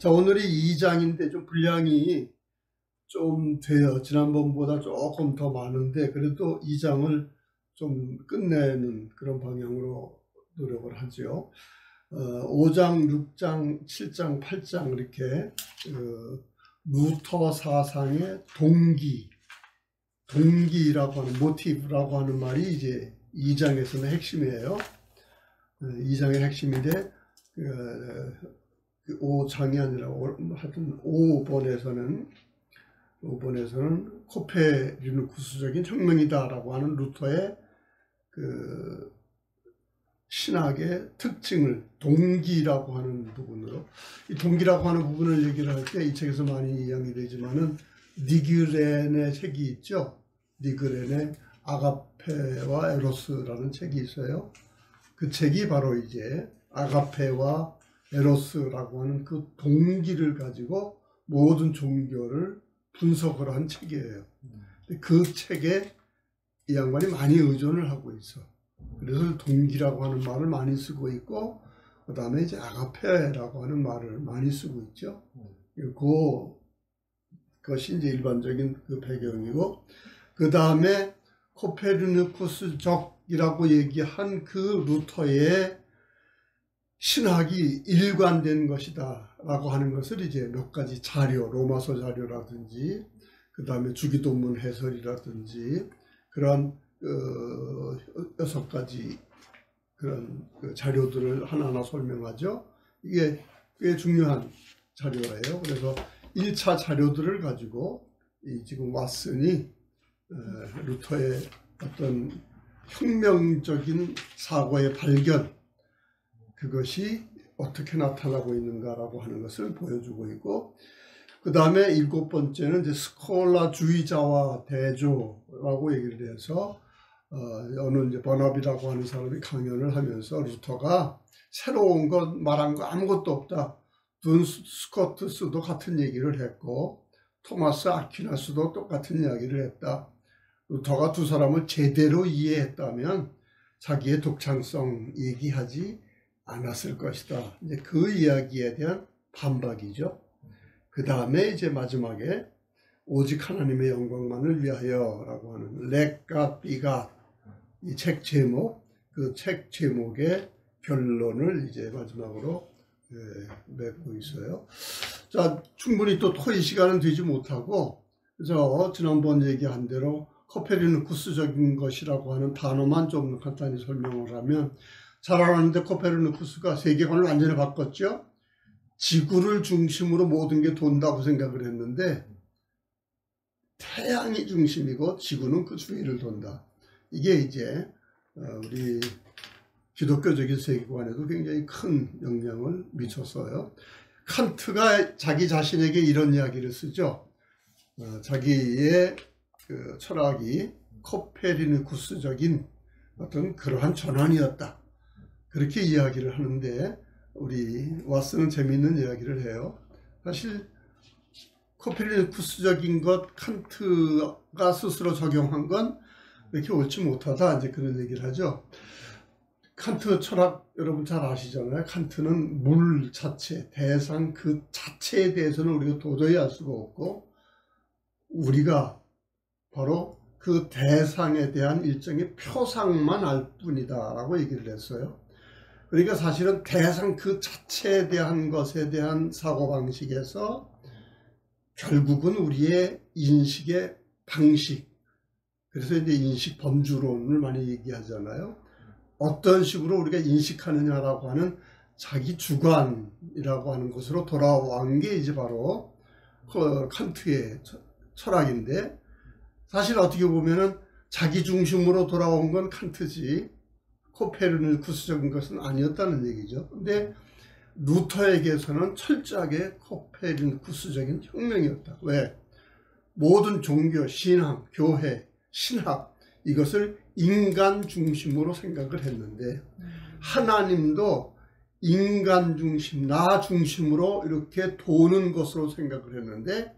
자, 오늘이 2장인데 좀 분량이 좀 돼요. 지난번보다 조금 더 많은데 그래도 2장을 좀 끝내는 그런 방향으로 노력을 하죠. 5장, 6장, 7장, 8장 이렇게 루터 사상의 동기라고 하는 모티브라고 하는 말이 이제 2장에서는 핵심이에요. 2장의 핵심인데 5장이 아니라 하여튼 5번에서는 코페르니쿠스적인 혁명이다라고 하는 루터의 그 신학의 특징을 동기라고 하는 부분으로, 이 동기라고 하는 부분을 얘기를 할 때 이 책에서 많이 이야기 되지만은 니그렌의 책이 있죠. 니그렌의 아가페와 에로스라는 책이 있어요. 그 책이 바로 이제 아가페와 에로스라고 하는 그 동기를 가지고 모든 종교를 분석을 한 책이에요. 그 책에 이 양반이 많이 의존을 하고 있어. 그래서 동기라고 하는 말을 많이 쓰고 있고, 그 다음에 이제 아가페라고 하는 말을 많이 쓰고 있죠. 그것이 이제 일반적인 그 배경이고, 그 다음에 코페르니쿠스적이라고 얘기한 그 루터의 신학이 일관된 것이다 라고 하는 것을 이제 몇 가지 자료, 로마서 자료라든지 그 다음에 주기도문 해설이라든지 그런 6가지 그런 자료들을 하나하나 설명하죠. 이게 꽤 중요한 자료예요. 그래서 1차 자료들을 가지고 지금 왓슨이 루터의 어떤 혁명적인 사고의 발견, 그것이 어떻게 나타나고 있는가라고 하는 것을 보여주고 있고, 그 다음에 7번째는 이제 스콜라주의자와 대조라고 얘기를 해서 어느 이제 버나비라고 하는 사람이 강연을 하면서 루터가 새로운 것 말한 거 아무것도 없다. 둔 스코트스도 같은 얘기를 했고 토마스 아퀴나스도 똑같은 이야기를 했다. 루터가 두 사람을 제대로 이해했다면 자기의 독창성 얘기하지 않았을 것이다. 이제 그 이야기에 대한 반박이죠. 그 다음에 이제 마지막에 오직 하나님의 영광만을 위하여 라고 하는 렉과 삐가 이 책 제목, 그 책 제목의 결론을 이제 마지막으로 맺고 있어요. 자, 충분히 또 토의 시간은 되지 못하고, 그래서 지난번 얘기한 대로 코페르니쿠스적인 것이라고 하는 단어만 좀 간단히 설명을 하면, 잘 알았는데 코페르니쿠스가 세계관을 완전히 바꿨죠. 지구를 중심으로 모든 게 돈다고 생각을 했는데 태양이 중심이고 지구는 그 주위를 돈다. 이게 이제 우리 기독교적인 세계관에도 굉장히 큰 영향을 미쳤어요. 칸트가 자기 자신에게 이런 이야기를 쓰죠. 자기의 그 철학이 코페르니쿠스적인 어떤 그러한 전환이었다. 그렇게 이야기를 하는데 우리 왓슨은 재미있는 이야기를 해요. 사실 코페르니쿠스적인 것 칸트가 스스로 적용한 건 이렇게 옳지 못하다, 이제 그런 얘기를 하죠. 칸트 철학 여러분 잘 아시잖아요. 칸트는 물 자체, 대상 그 자체에 대해서는 우리가 도저히 알 수가 없고 우리가 바로 그 대상에 대한 일종의 표상만 알 뿐이다 라고 얘기를 했어요. 그러니까 사실은 대상 그 자체에 대한 것에 대한 사고방식에서 결국은 우리의 인식의 방식, 그래서 이제 인식 범주론을 많이 얘기하잖아요. 어떤 식으로 우리가 인식하느냐라고 하는 자기 주관이라고 하는 것으로 돌아온 게 이제 바로 칸트의 철학인데, 사실 어떻게 보면은 자기 중심으로 돌아온 건 칸트지 코페르니쿠스적인 것은 아니었다는 얘기죠. 근데 루터에게서는 철저하게 코페르니쿠스적인 혁명이었다. 왜? 모든 종교, 신앙, 교회, 신학 이것을 인간 중심으로 생각을 했는데 하나님도 인간 중심, 나 중심으로 이렇게 도는 것으로 생각을 했는데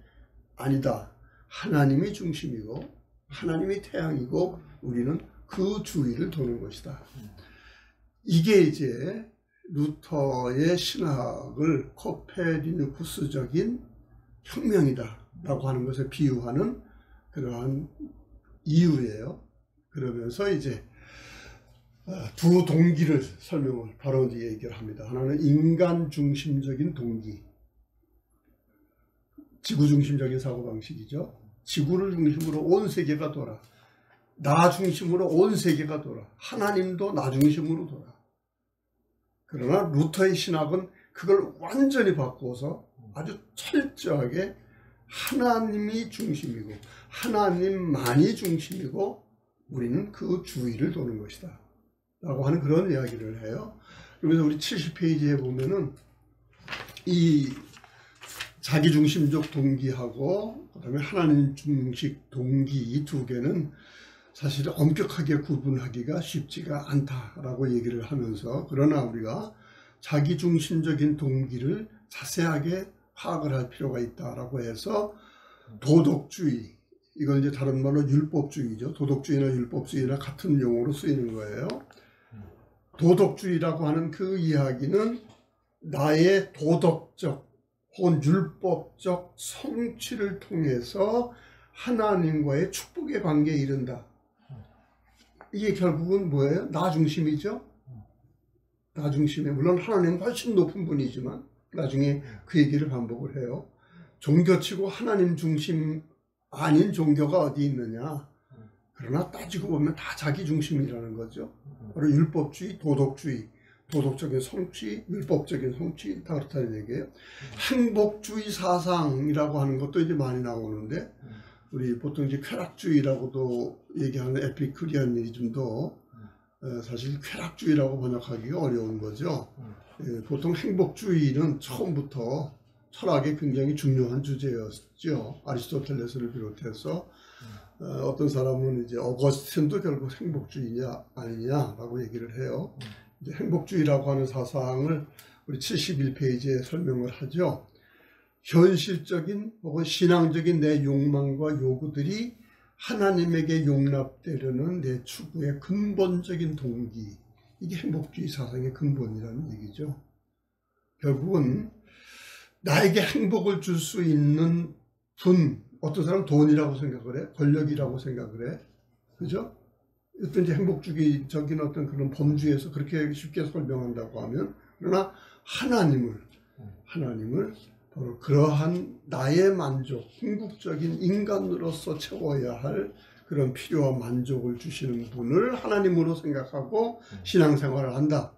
아니다. 하나님이 중심이고 하나님이 태양이고 우리는 그 주위를 도는 것이다. 이게 이제 루터의 신학을 코페르니쿠스적인 혁명이다 라고 하는 것을 비유하는 그러한 이유예요. 그러면서 이제 두 동기를 설명을 바로 이제 얘기를 합니다. 하나는 인간 중심적인 동기, 지구 중심적인 사고방식이죠. 지구를 중심으로 온 세계가 돌아, 나 중심으로 온 세계가 돌아, 하나님도 나 중심으로 돌아. 그러나 루터의 신학은 그걸 완전히 바꾸어서 아주 철저하게 하나님이 중심이고 하나님만이 중심이고 우리는 그 주위를 도는 것이다 라고 하는 그런 이야기를 해요. 그래서 우리 70페이지에 보면은 이 자기중심적 동기하고 그 다음에 하나님 중식 동기 이 두 개는 사실 엄격하게 구분하기가 쉽지가 않다라고 얘기를 하면서, 그러나 우리가 자기중심적인 동기를 자세하게 파악을 할 필요가 있다라고 해서 도덕주의, 이건 이제 다른 말로 율법주의죠. 도덕주의나 율법주의나 같은 용어로 쓰이는 거예요. 도덕주의라고 하는 그 이야기는 나의 도덕적 혹은 율법적 성취를 통해서 하나님과의 축복의 관계에 이른다. 이게 결국은 뭐예요? 나 중심이죠. 나 중심에, 물론 하나님은 훨씬 높은 분이지만 나중에 그 얘기를 반복을 해요. 종교치고 하나님 중심 아닌 종교가 어디 있느냐. 그러나 따지고 보면 다 자기 중심이라는 거죠. 바로 율법주의, 도덕주의, 도덕적인 성취, 율법적인 성취, 다 그렇다는 얘기예요. 행복주의 사상이라고 하는 것도 이제 많이 나오는데, 우리 보통 이제 쾌락주의라고도 얘기하는 에피큐리아니즘도 사실 쾌락주의라고 번역하기가 어려운 거죠. 보통 행복주의는 처음부터 철학에 굉장히 중요한 주제였죠. 아리스토텔레스를 비롯해서 어떤 사람은 이제 어거스틴도 결국 행복주의냐 아니냐라고 얘기를 해요. 이제 행복주의라고 하는 사상을 우리 71페이지에 설명을 하죠. 현실적인 혹은 신앙적인 내 욕망과 요구들이 하나님에게 용납되려는 내 추구의 근본적인 동기, 이게 행복주의 사상의 근본이라는 얘기죠. 결국은 나에게 행복을 줄 수 있는 분, 어떤 사람은 돈이라고 생각을 해, 권력이라고 생각을 해, 그죠? 어떤 이제 행복주의적인 어떤 그런 범주에서 그렇게 쉽게 설명한다고 하면, 그러나 하나님을 바로 그러한 나의 만족, 궁극적인 인간으로서 채워야 할 그런 필요와 만족을 주시는 분을 하나님으로 생각하고 신앙생활을 한다.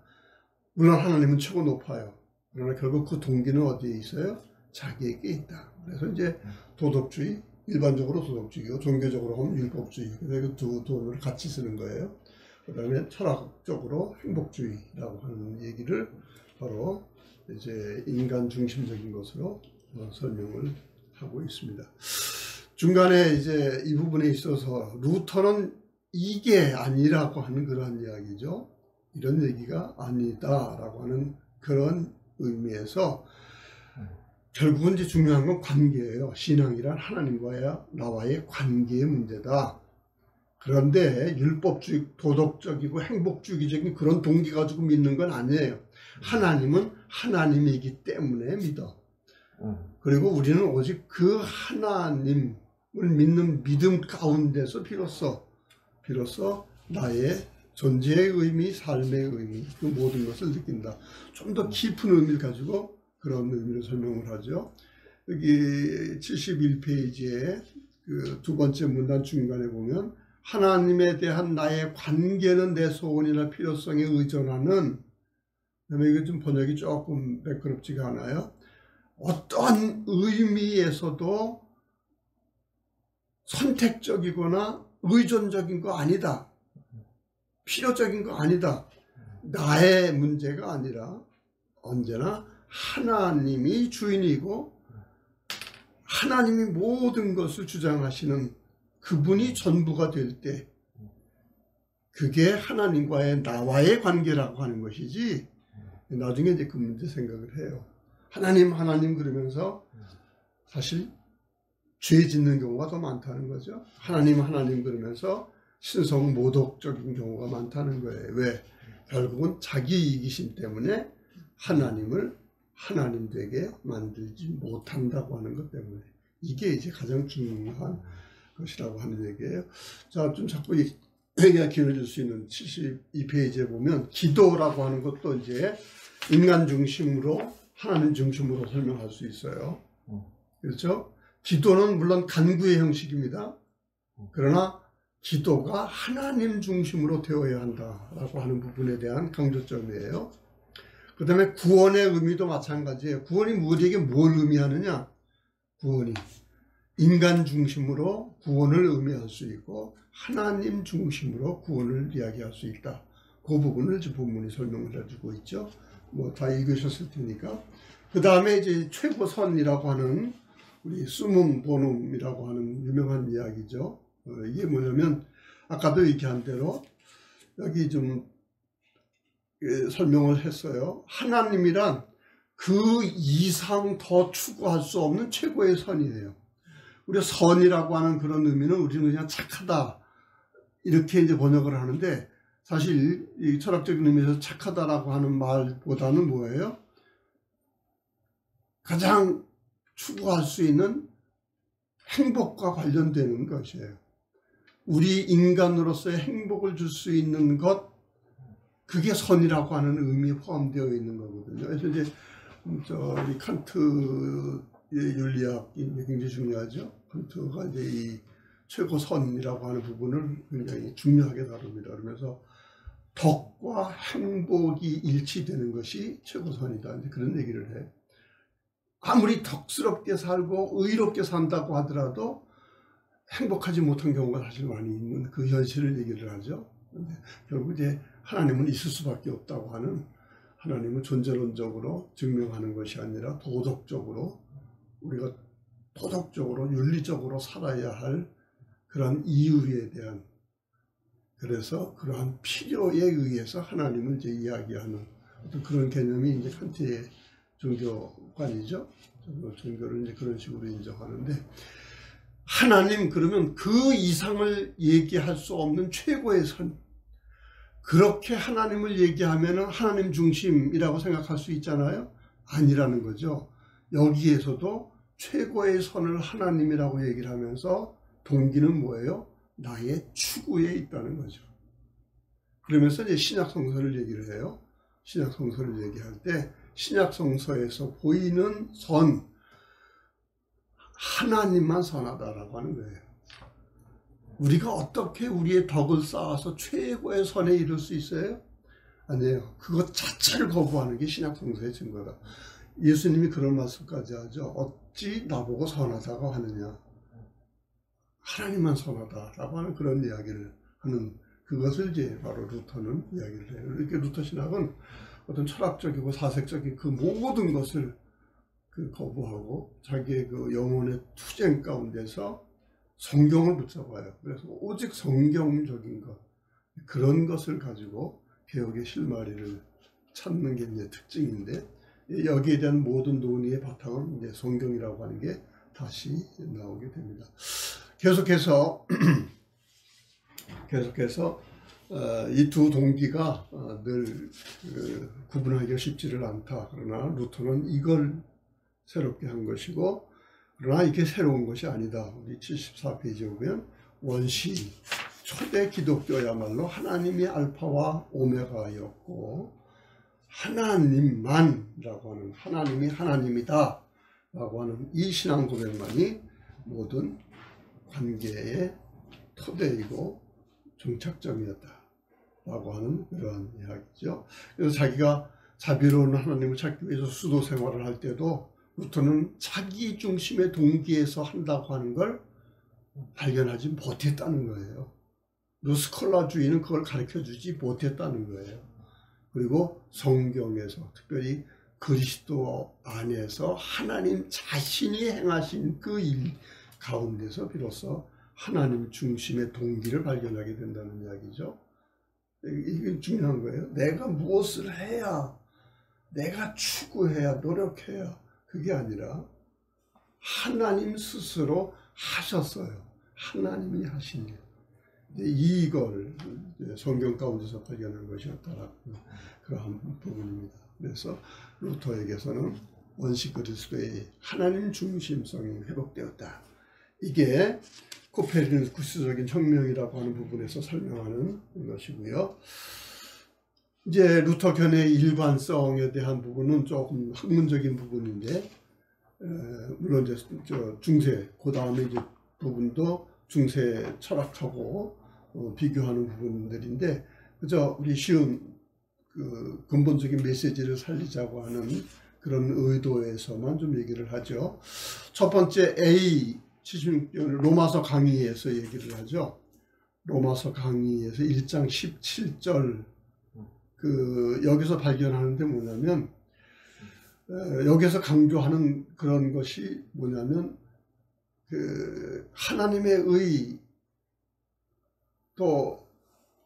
물론 하나님은 최고 높아요. 그러나 결국 그 동기는 어디에 있어요? 자기에게 있다. 그래서 이제 도덕주의, 일반적으로 도덕주의고 종교적으로 하면 율법주의. 그래서 그 두 돈을 같이 쓰는 거예요. 그 다음에 철학적으로 행복주의라고 하는 얘기를 바로 이제 인간 중심적인 것으로 설명을 하고 있습니다. 중간에 이제 이 부분에 있어서 루터는 이게 아니라고 하는 그런 이야기죠. 이런 얘기가 아니다라고 하는 그런 의미에서 결국은 이제 중요한 건 관계예요. 신앙이란 하나님과의 나와의 관계의 문제다. 그런데 율법주의, 도덕적이고 행복주의적인 그런 동기 가지고 믿는 건 아니에요. 하나님은 하나님이기 때문에 믿어. 그리고 우리는 오직 그 하나님을 믿는 믿음 가운데서 비로소 나의 존재의 의미, 삶의 의미, 그 모든 것을 느낀다. 좀 더 깊은 의미를 가지고 그런 의미를 설명을 하죠. 여기 71페이지에 그 두 번째 문단 중간에 보면 하나님에 대한 나의 관계는 내 소원이나 필요성에 의존하는, 그다음에 이거 좀 번역이 조금 매끄럽지가 않아요. 어떠한 의미에서도 선택적이거나 의존적인 거 아니다. 필요적인 거 아니다. 나의 문제가 아니라 언제나 하나님이 주인이고 하나님이 모든 것을 주장하시는 그분이 전부가 될 때 그게 하나님과의 나와의 관계라고 하는 것이지, 나중에 이제 그 문제 생각을 해요. 하나님 그러면서 사실 죄 짓는 경우가 더 많다는 거죠. 하나님 그러면서 신성 모독적인 경우가 많다는 거예요. 왜? 결국은 자기 이기심 때문에 하나님을 하나님 되게 만들지 못한다고 하는 것 때문에 이게 이제 가장 중요한 것이라고 하는 얘기예요. 자, 좀 자꾸 얘기가 길어질 수 있는 72페이지에 보면 기도라고 하는 것도 이제 인간 중심으로 하나님 중심으로 설명할 수 있어요. 그렇죠? 기도는 물론 간구의 형식입니다. 그러나 기도가 하나님 중심으로 되어야 한다라고 하는 부분에 대한 강조점이에요. 그 다음에 구원의 의미도 마찬가지예요. 구원이 우리에게 뭘 의미하느냐? 구원이 인간 중심으로 구원을 의미할 수 있고 하나님 중심으로 구원을 이야기할 수 있다. 그 부분을 지금 본문이 설명을 해주고 있죠. 뭐 다 읽으셨을 테니까. 그 다음에 이제 최고선이라고 하는 우리 수문 보눔이라고 하는 유명한 이야기죠. 이게 뭐냐면 아까도 얘기한 대로 여기 좀 설명을 했어요. 하나님이란 그 이상 더 추구할 수 없는 최고의 선이에요. 우리가 선이라고 하는 그런 의미는 우리는 그냥 착하다 이렇게 이제 번역을 하는데 사실 이 철학적인 의미에서 착하다라고 하는 말보다는 뭐예요? 가장 추구할 수 있는 행복과 관련되는 것이에요. 우리 인간으로서의 행복을 줄 수 있는 것, 그게 선이라고 하는 의미에 포함되어 있는 거거든요. 그래서 이제 우리 칸트의 윤리학이 굉장히 중요하죠. 칸트가 이제 이 최고선이라고 하는 부분을 굉장히 중요하게 다룹니다. 그러면서 덕과 행복이 일치되는 것이 최고선이다. 이제 그런 얘기를 해. 아무리 덕스럽게 살고 의롭게 산다고 하더라도 행복하지 못한 경우가 사실 많이 있는 그 현실을 얘기를 하죠. 근데 결국 이제 하나님은 있을 수밖에 없다고 하는, 하나님은 존재론적으로 증명하는 것이 아니라 도덕적으로, 우리가 도덕적으로 윤리적으로 살아야 할 그런 이유에 대한, 그래서 그러한 필요에 의해서 하나님을 이제 이야기하는 어떤 그런 개념이 이제 칸트의 종교관이죠. 종교를 이제 그런 식으로 인정하는데, 하나님 그러면 그 이상을 얘기할 수 없는 최고의 선, 그렇게 하나님을 얘기하면 하나님 중심이라고 생각할 수 있잖아요. 아니라는 거죠. 여기에서도 최고의 선을 하나님이라고 얘기를 하면서 동기는 뭐예요? 나의 추구에 있다는 거죠. 그러면서 이제 신약 성서를 얘기를 해요. 신약 성서를 얘기할 때 신약 성서에서 보이는 선, 하나님만 선하다라고 하는 거예요. 우리가 어떻게 우리의 덕을 쌓아서 최고의 선에 이룰 수 있어요? 아니에요. 그것 자체를 거부하는 게 신약 성서의 증거다. 예수님이 그런 말씀까지 하죠. 어찌 나보고 선하다고 하느냐. 하나님만 선하다라고 하는 그런 이야기를 하는, 그것을 이제 바로 루터는 이야기를 해요. 이렇게 루터 신학은 어떤 철학적이고 사색적인 그 모든 것을 거부하고 자기의 그 영혼의 투쟁 가운데서 성경을 붙잡아요. 그래서 오직 성경적인 것, 그런 것을 가지고 개혁의 실마리를 찾는 게 이제 특징인데, 여기에 대한 모든 논의의 바탕은 이제 성경이라고 하는 게 다시 나오게 됩니다. 계속해서 이 두 동기가 늘 구분하기가 쉽지를 않다. 그러나 루터는 이걸 새롭게 한 것이고, 그러나 이게 새로운 것이 아니다. 우리 74페이지에 보면 원시 초대 기독교야말로 하나님이 알파와 오메가였고 하나님만이라고 하는, 하나님이 하나님이다 라고 하는 이 신앙 고백만이 모든 관계의 토대이고 종착점이었다 라고 하는 그러한 이야기죠. 그래서 자기가 자비로운 하나님을 찾기 위해서 수도 생활을 할 때도 루터는 자기 중심의 동기에서 한다고 하는 걸 발견하지 못했다는 거예요. 루스콜라주의는 그걸 가르쳐주지 못했다는 거예요. 그리고 성경에서, 특별히 그리스도 안에서 하나님 자신이 행하신 그 일 가운데서 비로소 하나님 중심의 동기를 발견하게 된다는 이야기죠. 이게 중요한 거예요. 내가 무엇을 해야, 내가 추구해야, 노력해야, 그게 아니라 하나님 스스로 하셨어요. 하나님이 하신 일. 이걸 성경 가운데서 발견한 것이었다라고 그러한 부분입니다. 그래서 루터에게서는 원시 그리스도의 하나님 중심성이 회복되었다. 이게 코페르니쿠스적인 혁명이라고 하는 부분에서 설명하는 것이고요. 이제 루터 견해의 일관성에 대한 부분은 조금 학문적인 부분인데, 물론 이제 중세, 그 다음에 이제 부분도 중세 철학하고 비교하는 부분들인데, 그저 우리 쉬운 그 근본적인 메시지를 살리자고 하는 그런 의도에서만 좀 얘기를 하죠. 첫 번째 A 76절 로마서 강의에서 얘기를 하죠. 로마서 강의에서 1장 17절 여기서 발견하는 데 뭐냐면, 여기서 강조하는 그런 것이 뭐냐면, 하나님의 의, 또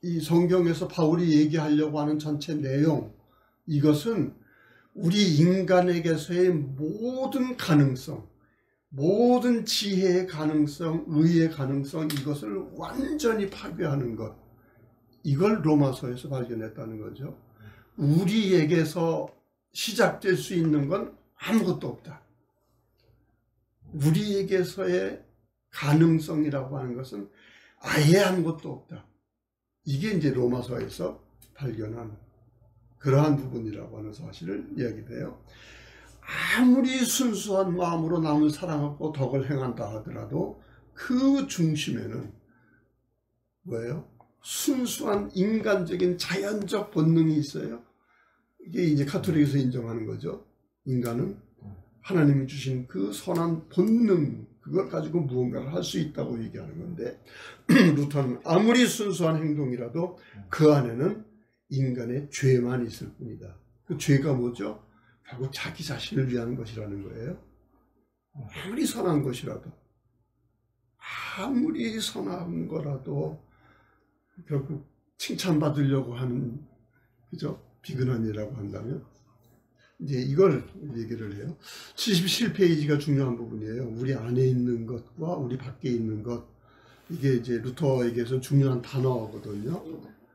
이 성경에서 바울이 얘기하려고 하는 전체 내용, 이것은 우리 인간에게서의 모든 가능성, 모든 지혜의 가능성, 의의 가능성, 이것을 완전히 파괴하는 것, 이걸 로마서에서 발견했다는 거죠. 우리에게서 시작될 수 있는 건 아무것도 없다. 우리에게서의 가능성이라고 하는 것은 아예 아무것도 없다. 이게 이제 로마서에서 발견한 그러한 부분이라고 하는 사실을 이야기해요. 아무리 순수한 마음으로 남을 사랑하고 덕을 행한다 하더라도 그 중심에는 뭐예요? 순수한 인간적인 자연적 본능이 있어요. 이게 이제 카톨릭에서 인정하는 거죠. 인간은 하나님이 주신 그 선한 본능, 그걸 가지고 무언가를 할 수 있다고 얘기하는 건데, 루터는 아무리 순수한 행동이라도 그 안에는 인간의 죄만 있을 뿐이다. 그 죄가 뭐죠? 결국 자기 자신을 위한 것이라는 거예요. 아무리 선한 것이라도, 아무리 선한 거라도 결국 칭찬받으려고 하는, 그죠? 비근한 일이라고 한다면, 이제 이걸 얘기를 해요. 77페이지가 중요한 부분이에요. 우리 안에 있는 것과 우리 밖에 있는 것. 이게 이제 루터에게서 중요한 단어거든요.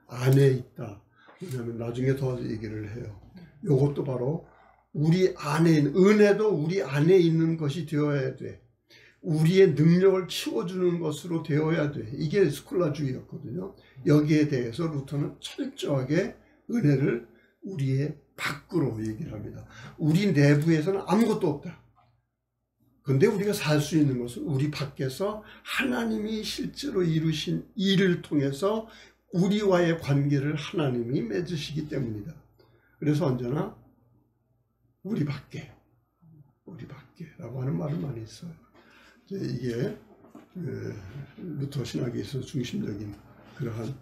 안에 있다. 왜냐하면 나중에 더 얘기를 해요. 이것도 바로 우리 안에 있는, 은혜도 우리 안에 있는 것이 되어야 돼. 우리의 능력을 키워주는 것으로 되어야 돼. 이게 스콜라주의였거든요. 여기에 대해서 루터는 철저하게 은혜를 우리의 밖으로 얘기를 합니다. 우리 내부에서는 아무것도 없다. 그런데 우리가 살 수 있는 것은 우리 밖에서 하나님이 실제로 이루신 일을 통해서 우리와의 관계를 하나님이 맺으시기 때문이다. 그래서 언제나 우리 밖에라고 하는 말을 많이 써요. 이게 루터 신학에 있어서 중심적인 그러한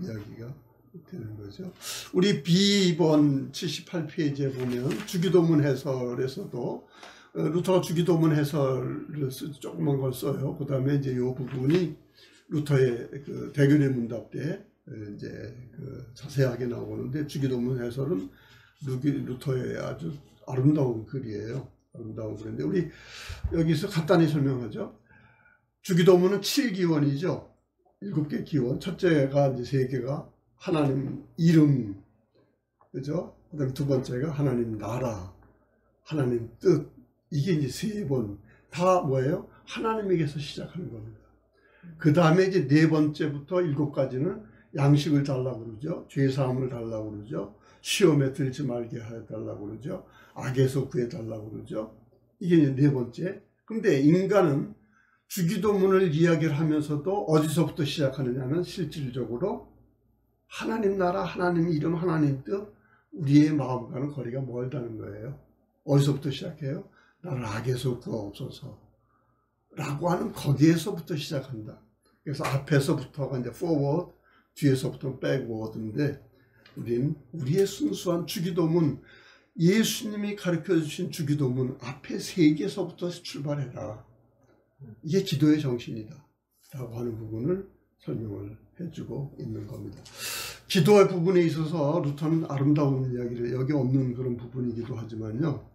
이야기가 되는 거죠. 우리 B번 78페이지에 보면 주기도문 해설에서도 루터가 주기도문 해설을 조그만 걸 써요. 그 다음에 이제 이 부분이 루터의 그 대견의 문답 때 이제 자세하게 나오는데, 주기도문 해설은 루터의 아주 아름다운 글이에요. 아름다운 글인데, 우리 여기서 간단히 설명하죠. 주기도문은 7기원이죠. 7개 기원. 첫째가 이제 3개가 하나님 이름, 그죠? 그 다음에 두 번째가 하나님 나라, 하나님 뜻. 이게 이제 3번. 다 뭐예요? 하나님에게서 시작하는 겁니다. 그 다음에 이제 4번째부터 7가지는 양식을 달라고 그러죠. 죄사함을 달라고 그러죠. 시험에 들지 말게 해달라고 그러죠. 악에서 구해달라고 그러죠. 이게 이제 4번째. 근데 인간은 주기도문을 이야기를 하면서도 어디서부터 시작하느냐면 실질적으로 하나님 나라, 하나님 이름, 하나님 뜻, 우리의 마음과는 거리가 멀다는 거예요. 어디서부터 시작해요? 나를 악에서 구하옵소서 라고 하는 거기에서부터 시작한다. 그래서 앞에서부터가 이제 forward, 뒤에서부터는 backward인데, 우리의 순수한 주기도문, 예수님이 가르쳐 주신 주기도문 앞에 3개서부터 출발해라. 이게 기도의 정신이다 라고 하는 부분을 설명을 해주고 있는 겁니다. 기도의 부분에 있어서 루터는 아름다운 이야기를, 여기 없는 그런 부분이기도 하지만요,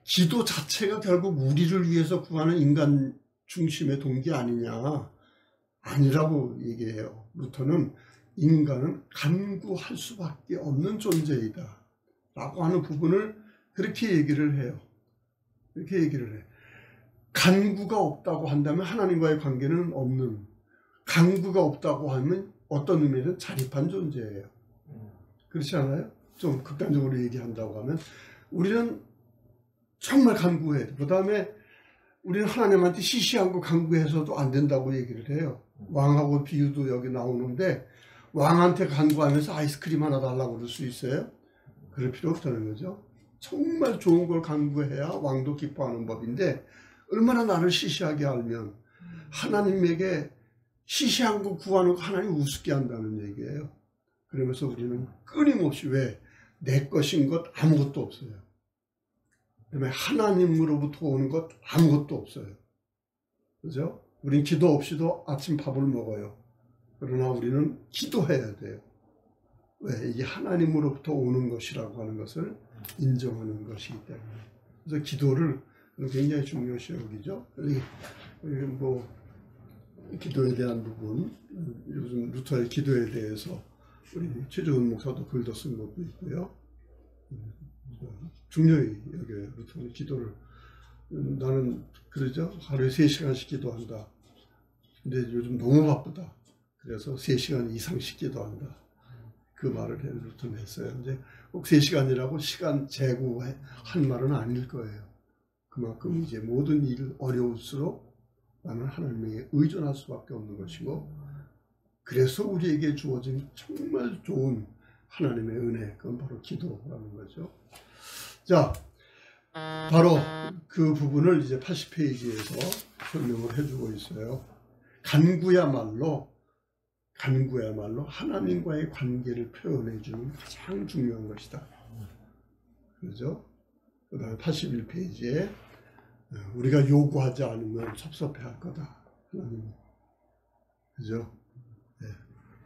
기도 자체가 결국 우리를 위해서 구하는 인간 중심의 동기 아니냐, 아니라고 얘기해요. 루터는 인간은 간구할 수밖에 없는 존재이다. 라고 하는 부분을 그렇게 얘기를 해요. 이렇게 얘기를 해. 간구가 없다고 한다면 하나님과의 관계는 없는, 간구가 없다고 하면 어떤 의미에는 자립한 존재예요. 그렇지 않아요? 좀 극단적으로 얘기한다고 하면 우리는 정말 간구해야 돼. 그 다음에 우리는 하나님한테 시시한고 간구해서도 안 된다고 얘기를 해요. 왕하고 비유도 여기 나오는데 왕한테 간구하면서 아이스크림 하나 달라고 그럴 수 있어요? 그럴 필요 없다는 거죠. 정말 좋은 걸 간구해야 왕도 기뻐하는 법인데 얼마나 나를 시시하게 알면 하나님에게 시시한 거 구하는 거 하나님 우습게 한다는 얘기예요. 그러면서 우리는 끊임없이 왜? 내 것인 것 아무것도 없어요. 그다음에 하나님으로부터 오는 것 아무것도 없어요. 그죠? 우린 기도 없이도 아침 밥을 먹어요. 그러나 우리는 기도해야 돼요. 왜? 이게 하나님으로부터 오는 것이라고 하는 것을 인정하는 것이기 때문에. 그래서 기도를 굉장히 중요시 여기죠. 뭐 기도에 대한 부분, 요즘 루터의 기도에 대해서 우리 최재훈 목사도 글도 쓴 것도 있고요. 중요히 여기에 루터는 기도를, 나는 그러죠. 하루에 3시간씩 기도한다. 근데 요즘 너무 바쁘다. 그래서 3시간 이상씩 기도한다. 그 말을 루터는 했어요. 이제 꼭 3시간이라고 시간 재고 한 말은 아닐 거예요. 그만큼 이제 모든 일 어려울수록 나는 하나님에게 의존할 수밖에 없는 것이고, 그래서 우리에게 주어진 정말 좋은 하나님의 은혜, 그건 바로 기도라는 거죠. 자, 바로 그 부분을 이제 80페이지에서 설명을 해주고 있어요. 간구야말로 하나님과의 관계를 표현해주는 가장 중요한 것이다. 그렇죠? 그 다음에 81페이지에 우리가 요구하지 않으면 섭섭해할 거다. 하나님. 그죠? 네.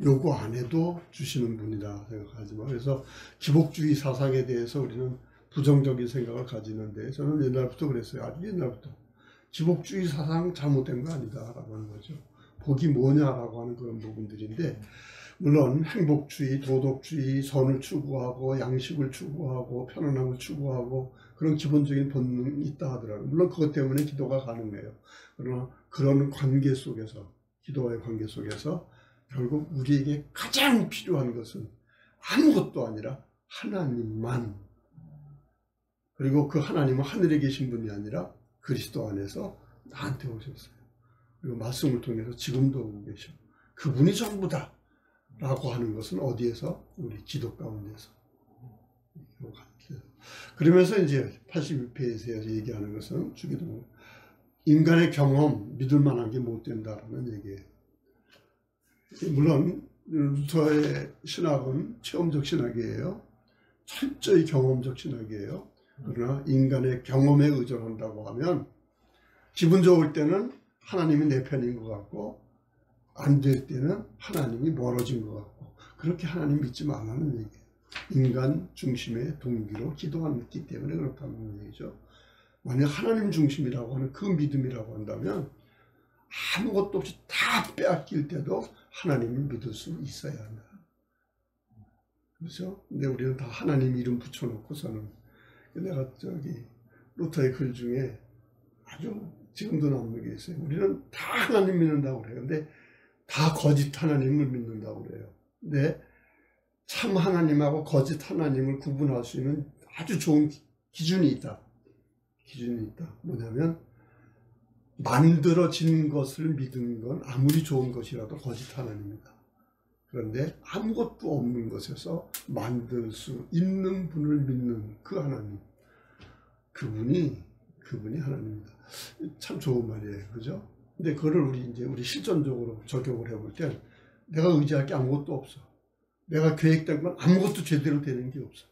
요구 안 해도 주시는 분이다 생각하지만, 그래서 기복주의 사상에 대해서 우리는 부정적인 생각을 가지는데, 저는 옛날부터 그랬어요. 아주 옛날부터. 기복주의 사상 잘못된 거 아니다 라고 하는 거죠. 복이 뭐냐라고 하는 그런 부분들인데, 물론 행복주의, 도덕주의, 선을 추구하고 양식을 추구하고 편안함을 추구하고 그런 기본적인 본능이 있다 하더라고요. 물론 그것 때문에 기도가 가능해요. 그러나 그런 관계 속에서, 기도와의 관계 속에서 결국 우리에게 가장 필요한 것은 아무것도 아니라 하나님만, 그리고 그 하나님은 하늘에 계신 분이 아니라 그리스도 안에서 나한테 오셨어요. 그리고 말씀을 통해서 지금도 오고 계셔. 그분이 전부다 라고 하는 것은 어디에서? 우리 기도 가운데서. 그러면서 이제 81페이지에서 얘기하는 것은 주기도 인간의 경험 믿을 만한 게 못 된다라는 얘기예요. 물론 루터의 신학은 체험적 신학이에요. 철저히 경험적 신학이에요. 그러나 인간의 경험에 의존한다고 하면 기분 좋을 때는 하나님이 내 편인 것 같고 안 될 때는 하나님이 멀어진 것 같고, 그렇게 하나님 믿지 말라는 얘기예요. 인간 중심의 동기로 기도하기 때문에 그렇다는 얘기죠. 만약 하나님 중심이라고 하는 그 믿음이라고 한다면 아무것도 없이 다 빼앗길 때도 하나님을 믿을 수 있어야 한다. 그렇죠? 근데 우리는 다 하나님 이름 붙여놓고서는, 내가 루터의 글 중에 아주 지금도 남는 게 있어요. 우리는 다 하나님 믿는다고 그래요. 근데 다 거짓 하나님을 믿는다고 그래요. 근데 참 하나님하고 거짓 하나님을 구분할 수 있는 아주 좋은 기준이 있다. 뭐냐면 만들어진 것을 믿는 건 아무리 좋은 것이라도 거짓 하나님입니다. 그런데 아무것도 없는 것에서 만들 수 있는 분을 믿는 그 하나님, 그분이 하나님입니다. 참 좋은 말이에요. 그죠? 근데 그거를 우리 실전적으로 적용을 해볼 땐 내가 의지할 게 아무것도 없어. 내가 계획된 건 아무것도 제대로 되는 게 없어.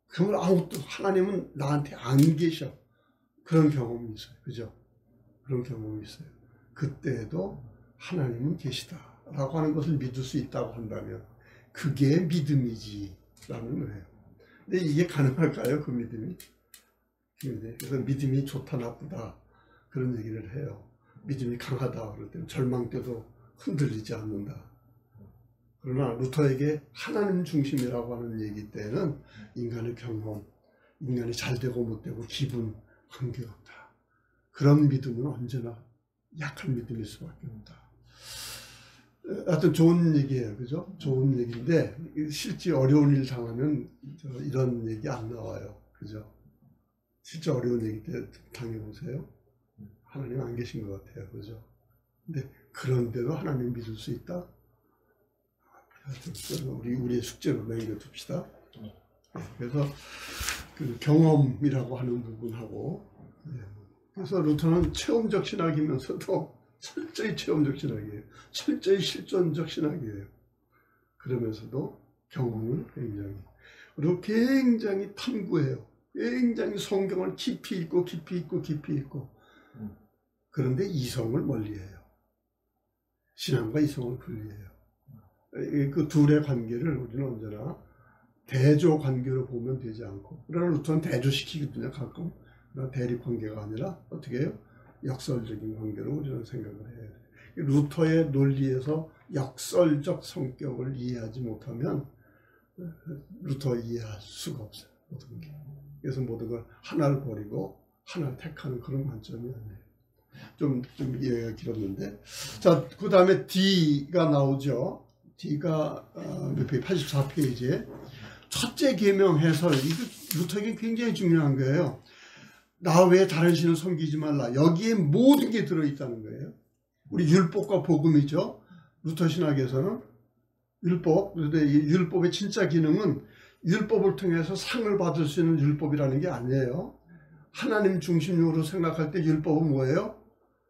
그러면 하나님은 나한테 안 계셔. 그런 경험이 있어요. 그죠? 그런 경험이 있어요. 그때도 하나님은 계시다라고 하는 것을 믿을 수 있다고 한다면 그게 믿음이지 라는 거예요. 근데 이게 가능할까요? 그 믿음이? 그래서 믿음이 좋다 나쁘다 그런 얘기를 해요. 믿음이 강하다 그럴 때는 절망 때도 흔들리지 않는다. 그러나 루터에게 하나님 중심이라고 하는 얘기 때는 인간의 경험, 인간이 잘 되고 못 되고 기분 관계없다. 그런 믿음은 언제나 약한 믿음일 수밖에 없다. 하여튼 좋은 얘기예요. 그죠? 좋은 얘기인데 실제 어려운 일 당하면 이런 얘기 안 나와요. 그죠? 실제 어려운 얘기 때 당해보세요. 하나님 안 계신 것 같아요. 그죠? 근데 그런데도 하나님 믿을 수 있다? 우리의 숙제로 남겨둡시다. 그래서 그 경험이라고 하는 부분하고, 그래서 루터는 체험적 신학이면서도 철저히 체험적 신학이에요. 철저히 실존적 신학이에요. 그러면서도 경험을 그리고 굉장히 탐구해요. 굉장히 성경을 깊이 읽고 깊이 읽고 깊이 읽고. 그런데 이성을 멀리해요. 신앙과 이성을 분리해요. 그 둘의 관계를 우리는 언제나 대조 관계로 보면 되지 않고, 그러나 루터는 대조시키거든요. 가끔. 그러나 대립 관계가 아니라 어떻게 해요? 역설적인 관계로 우리는 생각을 해야 돼요. 루터의 논리에서 역설적 성격을 이해하지 못하면 루터 이해할 수가 없어요. 모든 게. 그래서 모든 걸 하나를 버리고 하나를 택하는 그런 관점이 아니에요. 좀 이해가 길었는데. 자, 그 다음에 D가 나오죠. D가 몇 페이지? 84페이지에 첫째 계명 해설. 이거 루터에게 굉장히 중요한 거예요. 나 외에 다른 신을 섬기지 말라. 여기에 모든 게 들어있다는 거예요. 우리 율법과 복음이죠. 루터 신학에서는 율법, 그런데 이 율법의 진짜 기능은 율법을 통해서 상을 받을 수 있는 율법이라는 게 아니에요. 하나님 중심적으로 생각할 때 율법은 뭐예요?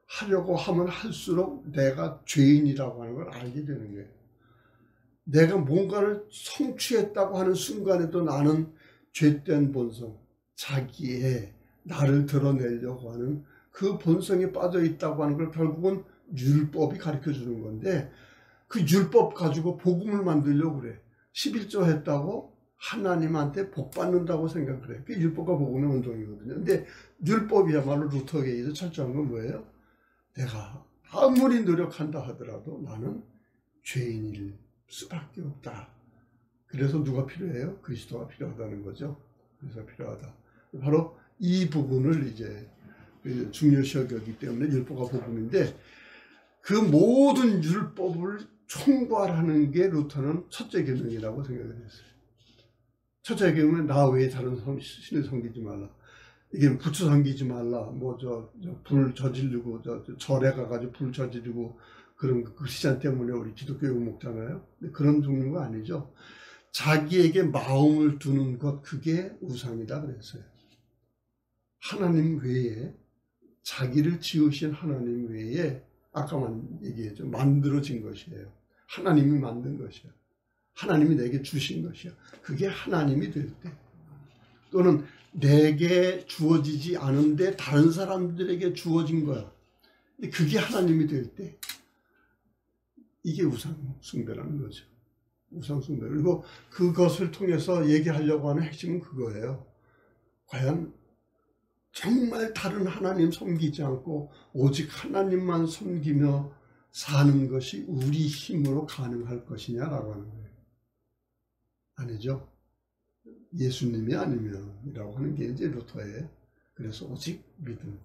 하려고 하면 할수록 내가 죄인이라고 하는 걸 알게 되는 거예요. 내가 뭔가를 성취했다고 하는 순간에도 나는 죄된 본성, 자기의 나를 드러내려고 하는 그 본성에 빠져 있다고 하는 걸 결국은 율법이 가르쳐 주는 건데, 그 율법 가지고 복음을 만들려고 그래. 11조 했다고 하나님한테 복 받는다고 생각을 해. 그게 율법과 복음의 운동이거든요. 근데 율법이야말로 루터에게 의해서 철저한 건 뭐예요? 내가 아무리 노력한다 하더라도 나는 죄인일 수밖에 없다. 그래서 누가 필요해요? 그리스도가 필요하다는 거죠. 그래서 필요하다. 바로 이 부분을 이제 중요시 여기기 때문에 율법과 복음인데, 그 모든 율법을 총괄하는 게 루터는 첫째 계명이라고 생각을 했어요. 첫째 계명은 나 외에 다른 신을 섬기지 말라. 이게 부처 섬기지 말라. 뭐 불 저지르고 절에 가가지고 불 저지르고 그런 크리스찬 때문에 우리 기독교에 먹잖아요. 그런 종류가 아니죠. 자기에게 마음을 두는 것, 그게 우상이다 그랬어요. 하나님 외에, 자기를 지으신 하나님 외에, 아까만 얘기했죠. 만들어진 것이에요. 하나님이 만든 것이야. 하나님이 내게 주신 것이야. 그게 하나님이 될 때, 또는 내게 주어지지 않은데 다른 사람들에게 주어진 거야. 근데 그게 하나님이 될 때, 이게 우상 숭배라는 거죠. 우상 숭배. 그리고 그것을 통해서 얘기하려고 하는 핵심은 그거예요. 과연 정말 다른 하나님 섬기지 않고 오직 하나님만 섬기며 사는 것이 우리 힘으로 가능할 것이냐라고 하는 거예요. 아니죠. 예수님이 아니면이라고 하는 게 이제 루터예요. 그래서 오직 믿음,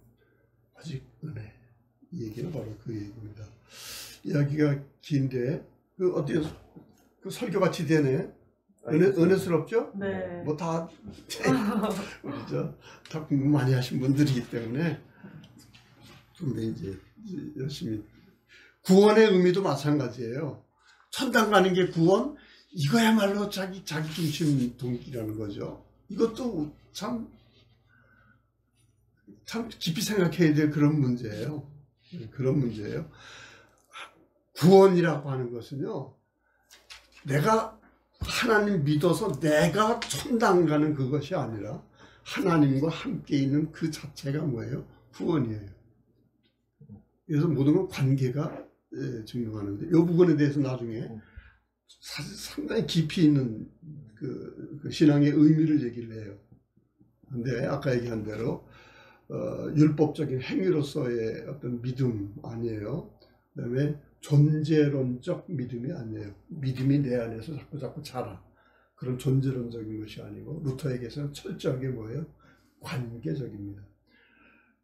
오직 은혜. 이 얘기는 바로 그 얘기입니다. 이야기가 긴데 어떻게 그 설교같이 되네. 은혜스럽죠? 네. 뭐 다 우리 다 공부 많이 하신 분들이기 때문에 근데 이제 열심히. 구원의 의미도 마찬가지예요. 천당 가는 게 구원, 이거야말로 자기 중심 동기라는 거죠. 이것도 참 깊이 생각해야 될 그런 문제예요. 그런 문제예요. 구원이라고 하는 것은요, 내가 하나님 믿어서 내가 천당 가는 그것이 아니라 하나님과 함께 있는 그 자체가 뭐예요? 구원이에요. 그래서 모든 건 관계가 증명하는데, 이 부분에 대해서 나중에 상당히 깊이 있는 그 신앙의 의미를 얘기를 해요. 근데 아까 얘기한 대로 율법적인 행위로서의 어떤 믿음 아니에요. 그 다음에 존재론적 믿음이 아니에요. 믿음이 내 안에서 자꾸 자라. 그런 존재론적인 것이 아니고 루터에게서는 철저하게 뭐예요? 관계적입니다.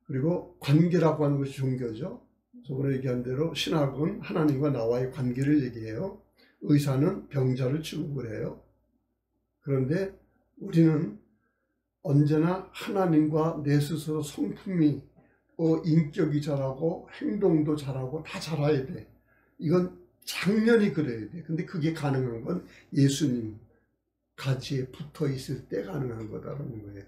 그리고 관계라고 하는 것이 종교죠. 저번에 얘기한 대로 신학은 하나님과 나와의 관계를 얘기해요. 의사는 병자를 취급을 해요. 그런데 우리는 언제나 하나님과 내 스스로 성품이 인격이 자라고 행동도 자라고 다 자라야 돼. 이건 장년이 그래야 돼. 근데 그게 가능한 건 예수님 가지에 붙어 있을 때 가능한 거다라는 거예요.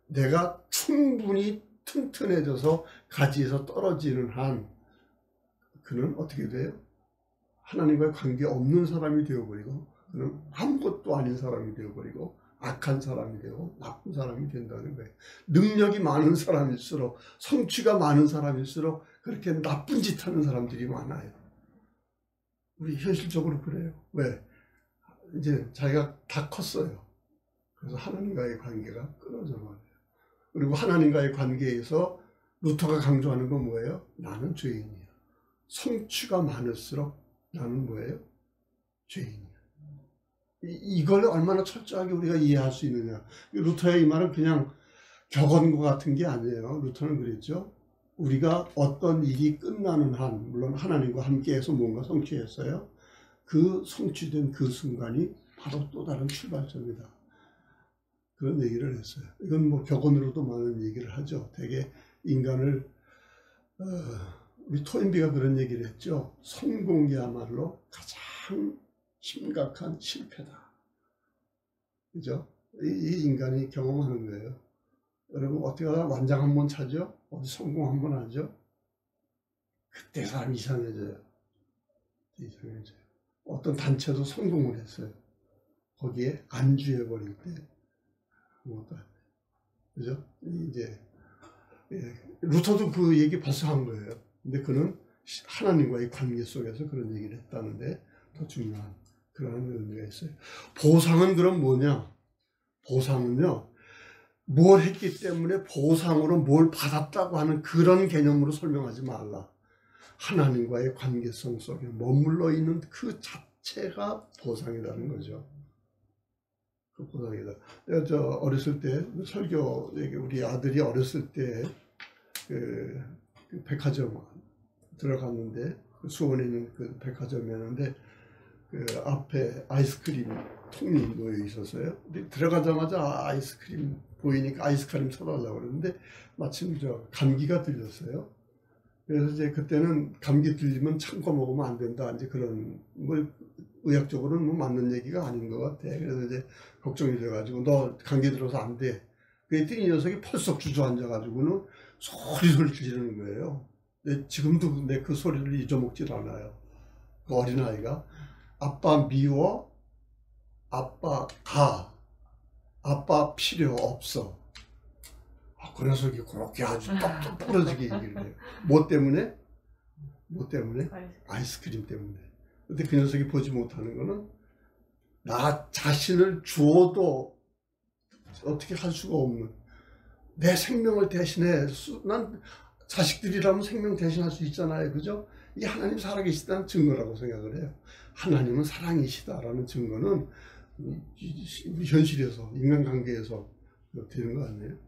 내가 충분히 튼튼해져서 가지에서 떨어지는 한 그는 어떻게 돼요? 하나님과의 관계 없는 사람이 되어버리고 그는 아무것도 아닌 사람이 되어버리고 악한 사람이 되고 나쁜 사람이 된다는 거예요. 능력이 많은 사람일수록 성취가 많은 사람일수록 그렇게 나쁜 짓 하는 사람들이 많아요. 우리 현실적으로 그래요. 왜? 이제 자기가 다 컸어요. 그래서 하나님과의 관계가 끊어져 버려요. 그리고 하나님과의 관계에서 루터가 강조하는 건 뭐예요? 나는 죄인이야. 성취가 많을수록 나는 뭐예요? 죄인이야. 이걸 얼마나 철저하게 우리가 이해할 수 있느냐. 루터의 이 말은 그냥 격언과 같은 게 아니에요. 루터는 그랬죠. 우리가 어떤 일이 끝나는 한, 물론 하나님과 함께해서 뭔가 성취했어요. 그 성취된 그 순간이 바로 또 다른 출발점이다. 그런 얘기를 했어요. 이건 뭐 격언으로도 많은 얘기를 하죠. 되게 인간을 우리 토인비가 그런 얘기를 했죠. 성공이야말로 가장 심각한 실패다. 그죠? 이 인간이 경험하는 거예요. 여러분 어떻게 하다 완장 한번 차죠? 어디 성공 한번 하죠? 그때 사람이 이상해져요. 이상해져요. 어떤 단체도 성공을 했어요. 거기에 안주해버릴 때 아무것도 안 돼요. 그죠? 이제 루터도 그 얘기 벌써 한 거예요. 근데 그는 하나님과의 관계 속에서 그런 얘기를 했다는데 더 중요한 그런 의미가 있어요. 보상은 그럼 뭐냐? 보상은요, 뭘 했기 때문에 보상으로 뭘 받았다고 하는 그런 개념으로 설명하지 말라. 하나님과의 관계성 속에 머물러 있는 그 자체가 보상이라는 거죠. 그 보상이다. 내가 저 어렸을 때 설교, 우리 아들이 어렸을 때 그 백화점 들어갔는데 수원에 있는 그 백화점이었는데 그 앞에 아이스크림 통이 놓여 있었어요. 근데 들어가자마자 아이스크림 보이니까 아이스크림 사달라고 그러는데 마침 저 감기가 들렸어요. 그래서 이제 그때는 감기 들리면 참고 먹으면 안 된다. 이제 그런 뭐 의학적으로는 뭐 맞는 얘기가 아닌 것 같아. 그래서 이제 걱정이 돼가지고 너 감기 들어서 안 돼. 그랬더니 이 녀석이 펄썩 주저앉아가지고는 소리를 지르는 거예요. 근데 지금도 내 그 소리를 잊어먹질 않아요. 그 어린아이가 아빠 미워, 아빠 가, 아빠 필요 없어. 그 녀석이 그렇게 아주 똑똑 부러지게 얘기를 해요. 뭐 때문에? 뭐 때문에? 아이스크림 때문에. 근데 그 녀석이 보지 못하는 거는 나 자신을 주어도 어떻게 할 수가 없는 내 생명을 대신해. 난 자식들이라면 생명 대신할 수 있잖아요. 그죠? 이게 하나님 살아계시다는 증거라고 생각을 해요. 하나님은 사랑이시다라는 증거는 우리 현실에서, 인간관계에서 되는 거 아니에요?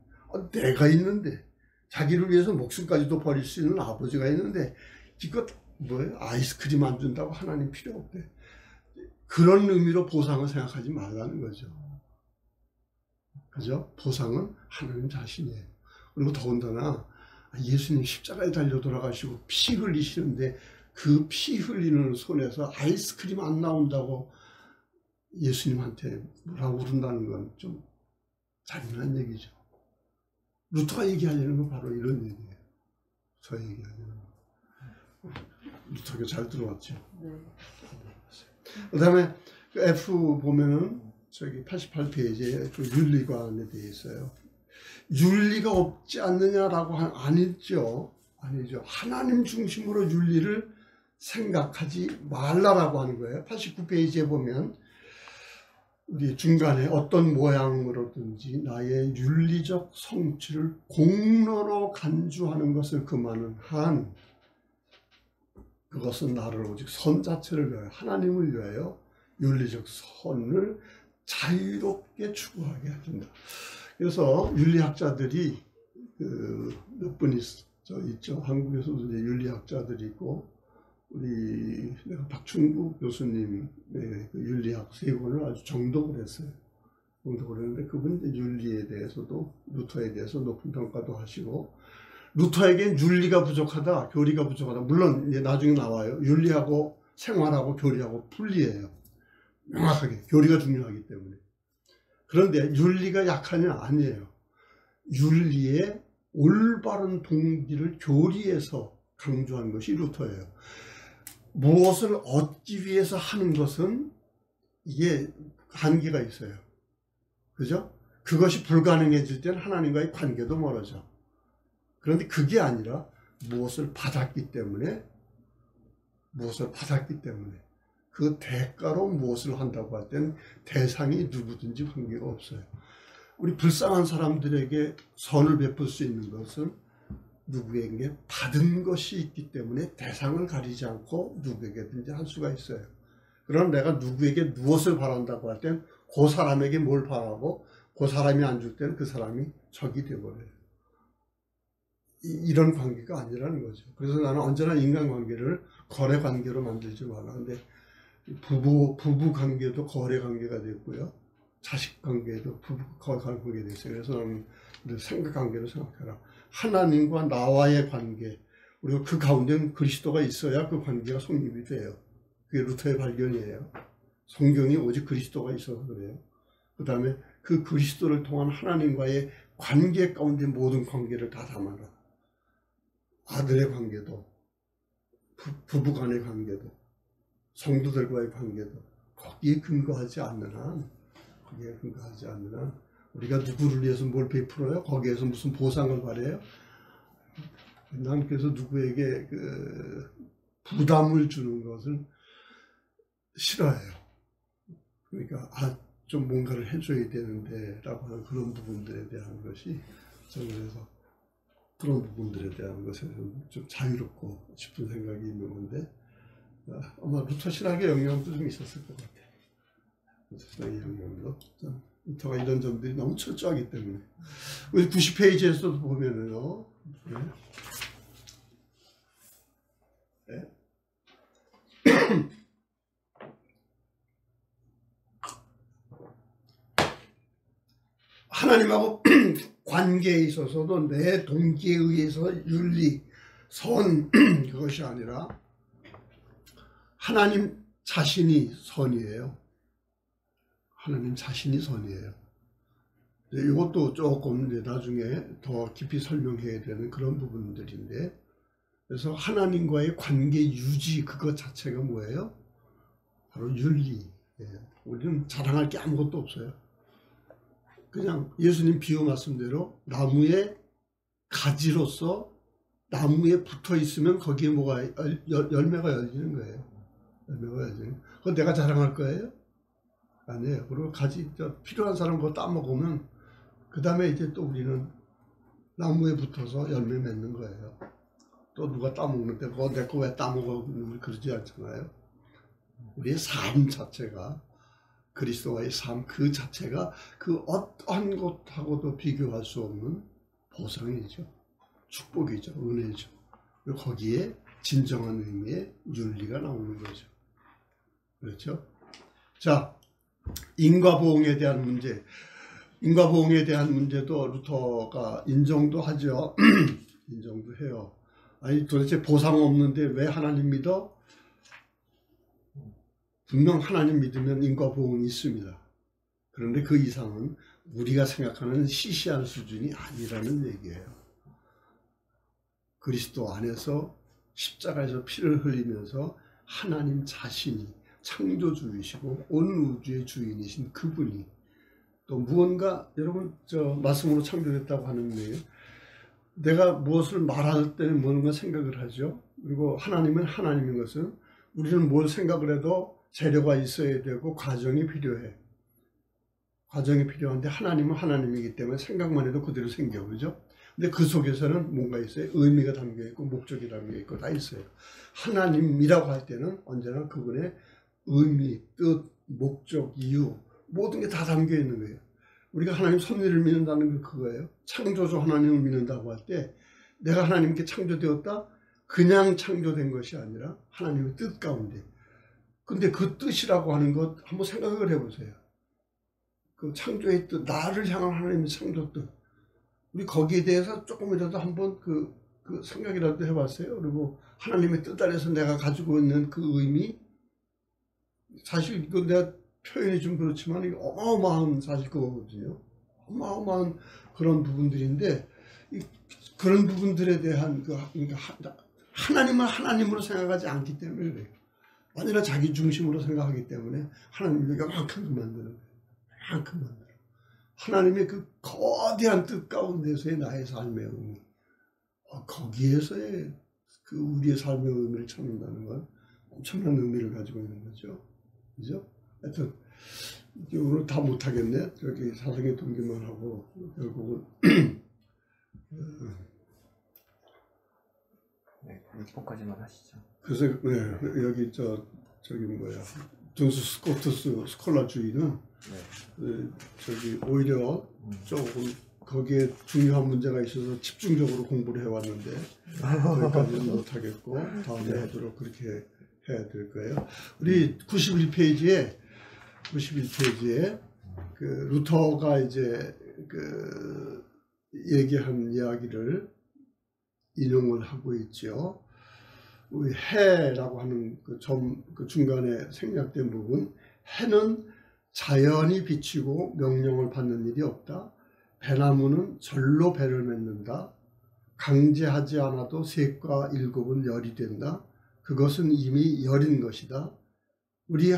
내가 있는데, 자기를 위해서 목숨까지도 버릴 수 있는 아버지가 있는데 이거 뭐예요? 아이스크림 안 준다고 하나님 필요 없대. 그런 의미로 보상을 생각하지 말라는 거죠. 그죠? 보상은 하나님 자신이에요. 그리고 더군다나 예수님 십자가에 달려 돌아가시고 피 흘리시는데 그 피 흘리는 손에서 아이스크림 안 나온다고 예수님한테 뭐라고 그런다는 건 좀 잔인한 얘기죠. 루터가 얘기하려는 건 바로 이런 얘기예요. 저 얘기하려는 거. 루터가 잘 들어왔죠. 네. 그 다음에 F 보면은 저기 88페이지에 그 윤리관에 대해 있어요. 윤리가 없지 않느냐라고 아니죠. 아니죠. 하나님 중심으로 윤리를 생각하지 말라라고 하는 거예요. 89페이지에 보면 우리 중간에 어떤 모양으로든지 나의 윤리적 성취를 공로로 간주하는 것을 금하는 한 그것은 나를 오직 선 자체를 위하여, 하나님을 위하여 윤리적 선을 자유롭게 추구하게 해준다. 그래서 윤리학자들이 몇 분 있죠. 한국에서도 이제 윤리학자들이 있고, 우리 박충구 교수님 그 윤리학 세 권을 아주 정독을 했어요. 정독을 했는데 그분 이제 윤리에 대해서도, 루터에 대해서 높은 평가도 하시고, 루터에겐 윤리가 부족하다, 교리가 부족하다. 물론 이제 나중에 나와요. 윤리하고 생활하고 교리하고 분리해요. 명확하게 교리가 중요하기 때문에. 그런데 윤리가 약하냐? 아니에요. 윤리의 올바른 동기를 교리에서 강조한 것이 루터예요. 무엇을 얻기 위해서 하는 것은 이게 한계가 있어요. 그죠? 그것이 불가능해질 때는 하나님과의 관계도 멀어져. 그런데 그게 아니라 무엇을 받았기 때문에 그 대가로 무엇을 한다고 할 때는 대상이 누구든지 관계가 없어요. 우리 불쌍한 사람들에게 선을 베풀 수 있는 것은 누구에게 받은 것이 있기 때문에 대상을 가리지 않고 누구에게든지 할 수가 있어요. 그럼 내가 누구에게 무엇을 바란다고 할 땐 그 사람에게 뭘 바라고, 그 사람이 안 줄 때는 그 사람이 적이 되어버려요. 이런 관계가 아니라는 거죠. 그래서 나는 언제나 인간관계를 거래관계로 만들지 말라. 근데 부부 관계도 거래관계가 됐고요. 자식 관계도 거래관계가 됐어요. 그래서 나는 생각관계로 생각해라. 하나님과 나와의 관계, 그리고 그 가운데는 그리스도가 있어야 그 관계가 성립이 돼요. 그게 루터의 발견이에요. 성경이 오직 그리스도가 있어서 그래요. 그 다음에 그 그리스도를 통한 하나님과의 관계 가운데 모든 관계를 다 담아라. 아들의 관계도, 부부 간의 관계도, 성도들과의 관계도 거기에 근거하지 않는 한, 우리가 누구를 위해서 뭘 베풀어요? 거기에서 무슨 보상을 바래요? 난 그래서 누구에게 부담을 주는 것을 싫어해요. 그러니까 좀 뭔가를 해줘야 되는데 라고 하는 그런 부분들에 대한 것이, 저는 그래서 그런 부분들에 대한 것에 좀 자유롭고 싶은 생각이 있는 건데, 아마 루터 신학의 영향도 좀 있었을 것 같아요. 루터 신학의 영향도. 루터가 이런 점들이 너무 철저하기 때문에. 우리 90페이지에서도 보면은요, 네. 하나님하고 관계에 있어서도 내 동기에 의해서 윤리, 선, 그것이 아니라 하나님 자신이 선이에요. 하나님 자신이 선이에요. 이것도 조금 이제 나중에 더 깊이 설명해야 되는 그런 부분들인데, 그래서 하나님과의 관계 유지, 그것 자체가 뭐예요? 바로 윤리. 우리는 자랑할 게 아무것도 없어요. 그냥 예수님 비유 말씀대로 나무의 가지로서 나무에 붙어 있으면 거기에 뭐가 열매가 열리는 거예요. 열매가 열리는. 그거 내가 자랑할 거예요? 아니에요. 그리고 가지 필요한 사람 그거 따먹으면 그 다음에 이제 또 우리는 나무에 붙어서 열매 맺는 거예요. 또 누가 따먹는데 그거 내 거 왜 따먹어? 그러지 않잖아요. 우리의 삶 자체가, 그리스도와의 삶 그 자체가 그 어떠한 것하고도 비교할 수 없는 보상이죠. 축복이죠. 은혜죠. 그리고 거기에 진정한 의미의 윤리가 나오는 거죠. 그렇죠? 자, 인과보응에 대한 문제. 인과보응에 대한 문제도 루터가 인정도 하죠. 인정도 해요. 아니 도대체 보상 없는데 왜 하나님 믿어? 분명 하나님 믿으면 인과보응이 있습니다. 그런데 그 이상은 우리가 생각하는 시시한 수준이 아니라는 얘기예요. 그리스도 안에서 십자가에서 피를 흘리면서 하나님 자신이 창조주이시고 온 우주의 주인이신 그분이 또 무언가, 여러분 말씀으로 창조됐다고 하는데 내가 무엇을 말할 때는 뭔가 생각을 하죠. 그리고 하나님은 하나님인 것은 우리는 뭘 생각을 해도 재료가 있어야 되고 과정이 필요해. 과정이 필요한데 하나님은 하나님이기 때문에 생각만 해도 그대로 생겨. 그죠? 근데 그 속에서는 뭔가 있어요. 의미가 담겨 있고 목적이 담겨 있고 다 있어요. 하나님이라고 할 때는 언제나 그분의 의미, 뜻, 목적, 이유 모든 게 다 담겨 있는 거예요. 우리가 하나님 섭리를 믿는다는 게 그거예요. 창조주 하나님을 믿는다고 할 때 내가 하나님께 창조되었다? 그냥 창조된 것이 아니라 하나님의 뜻 가운데. 근데 그 뜻이라고 하는 것 한번 생각을 해보세요. 그 창조의 뜻, 나를 향한 하나님의 창조 뜻. 우리 거기에 대해서 조금이라도 한번 그 생각이라도 해봤어요. 그리고 하나님의 뜻 안에서 내가 가지고 있는 그 의미. 사실 이거 내가 표현이 좀 그렇지만 이게 어마어마한 사실 그거거든요. 어마어마한 그런 부분들인데 그런 부분들에 대한 그러니까 하나님을 하나님으로 생각하지 않기 때문에 그래요. 아니라 자기 중심으로 생각하기 때문에 하나님이 요만큼 만드는 거예요. 요만큼 만들어. 하나님의 그 거대한 뜻 가운데서의 나의 삶의 의미. 거기에서의 그 우리의 삶의 의미를 찾는다는 건 엄청난 의미를 가지고 있는 거죠. 그죠? 하여튼 오늘 다 못하겠네. 저기 사성의 동기만 하고 결국은 네, 6번까지만 하시죠. 그래서 네, 여기 저기 뭐야 존스 스코트스 스콜라주의는 저기 오히려 조금 거기에 중요한 문제가 있어서 집중적으로 공부를 해왔는데 거기까지는 못하겠고 다음에 하도록 그렇게 해야 될 거예요. 우리 91페이지에 그 루터가 이제 그 얘기한 이야기를 인용을 하고 있죠. 우리 해라고 하는 그 중간에 생략된 부분, 해는 자연이 비치고 명령을 받는 일이 없다. 배나무는 절로 배를 맺는다. 강제하지 않아도 셋과 일곱은 열이 된다. 그것은 이미 열인 것이다. 우리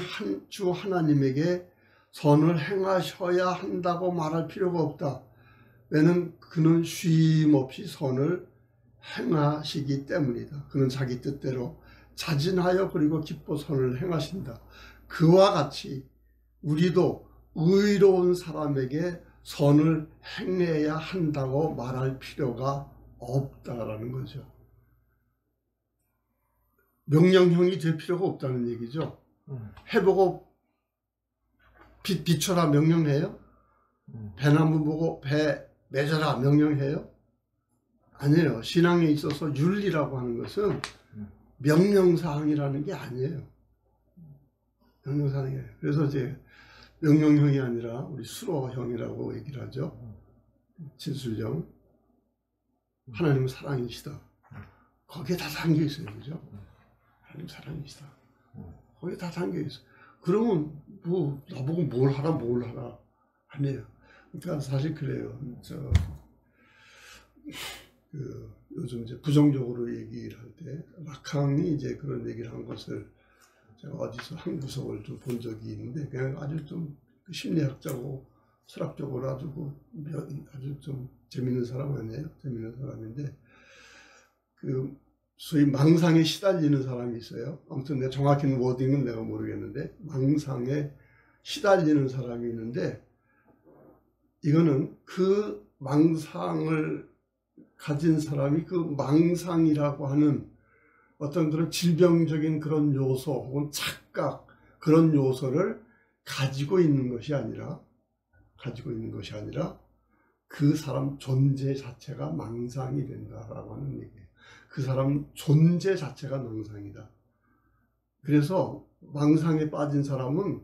주 하나님에게 선을 행하셔야 한다고 말할 필요가 없다. 왜냐하면 그는 쉼 없이 선을 행하시기 때문이다. 그는 자기 뜻대로 자진하여 그리고 기뻐 선을 행하신다. 그와 같이 우리도 의로운 사람에게 선을 행해야 한다고 말할 필요가 없다라는 거죠. 명령형이 될 필요가 없다는 얘기죠. 해보고 비춰라 명령해요? 배나무 보고 배 맺어라 명령해요? 아니에요. 신앙에 있어서 윤리라고 하는 것은 명령사항이라는 게 아니에요. 명령사항이에요. 그래서 이제 명령형이 아니라 우리 수로형이라고 얘기를 하죠. 진술형. 하나님은 사랑이시다. 거기에 다 담겨 있어요. 그죠? 하나님 사랑이시다. 거기에 다 담겨 있어. 그러면 뭐 나보고 뭘 하라 아니에요. 그러니까 사실 그래요. 요즘 이제 부정적으로 얘기를 할 때 라캉이 이제 그런 얘기를 한 것을 제가 어디서 한 구석을 좀 본 적이 있는데 그냥 아주 좀 심리학자고 철학적으로 아주 좀 재밌는 사람 아니에요? 재밌는 사람인데 그 소위 망상에 시달리는 사람이 있어요. 아무튼 내가 정확히는 워딩은 내가 모르겠는데 망상에 시달리는 사람이 있는데 이거는 그 망상을 가진 사람이 그 망상이라고 하는 어떤 그런 질병적인 그런 요소 혹은 착각 그런 요소를 가지고 있는 것이 아니라 그 사람 존재 자체가 망상이 된다라고 하는 얘기예요. 그 사람 존재 자체가 망상이다. 그래서 망상에 빠진 사람은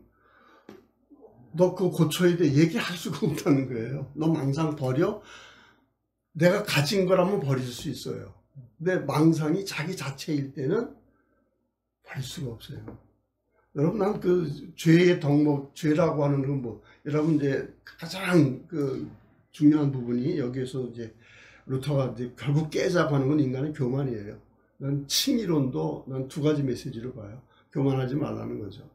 너 그거 고쳐야 돼 얘기할 수가 없다는 거예요. 너 망상 버려? 내가 가진 거라면 버릴 수 있어요. 근데 망상이 자기 자체일 때는 버릴 수가 없어요. 여러분, 난 그 죄의 덕목, 죄라고 하는 건 뭐, 여러분 이제 가장 그 중요한 부분이 여기에서 이제 루터가 이제 결국 깨자고 하는 건 인간의 교만이에요. 난 칭의론도 난 두 가지 메시지로 봐요. 교만하지 말라는 거죠.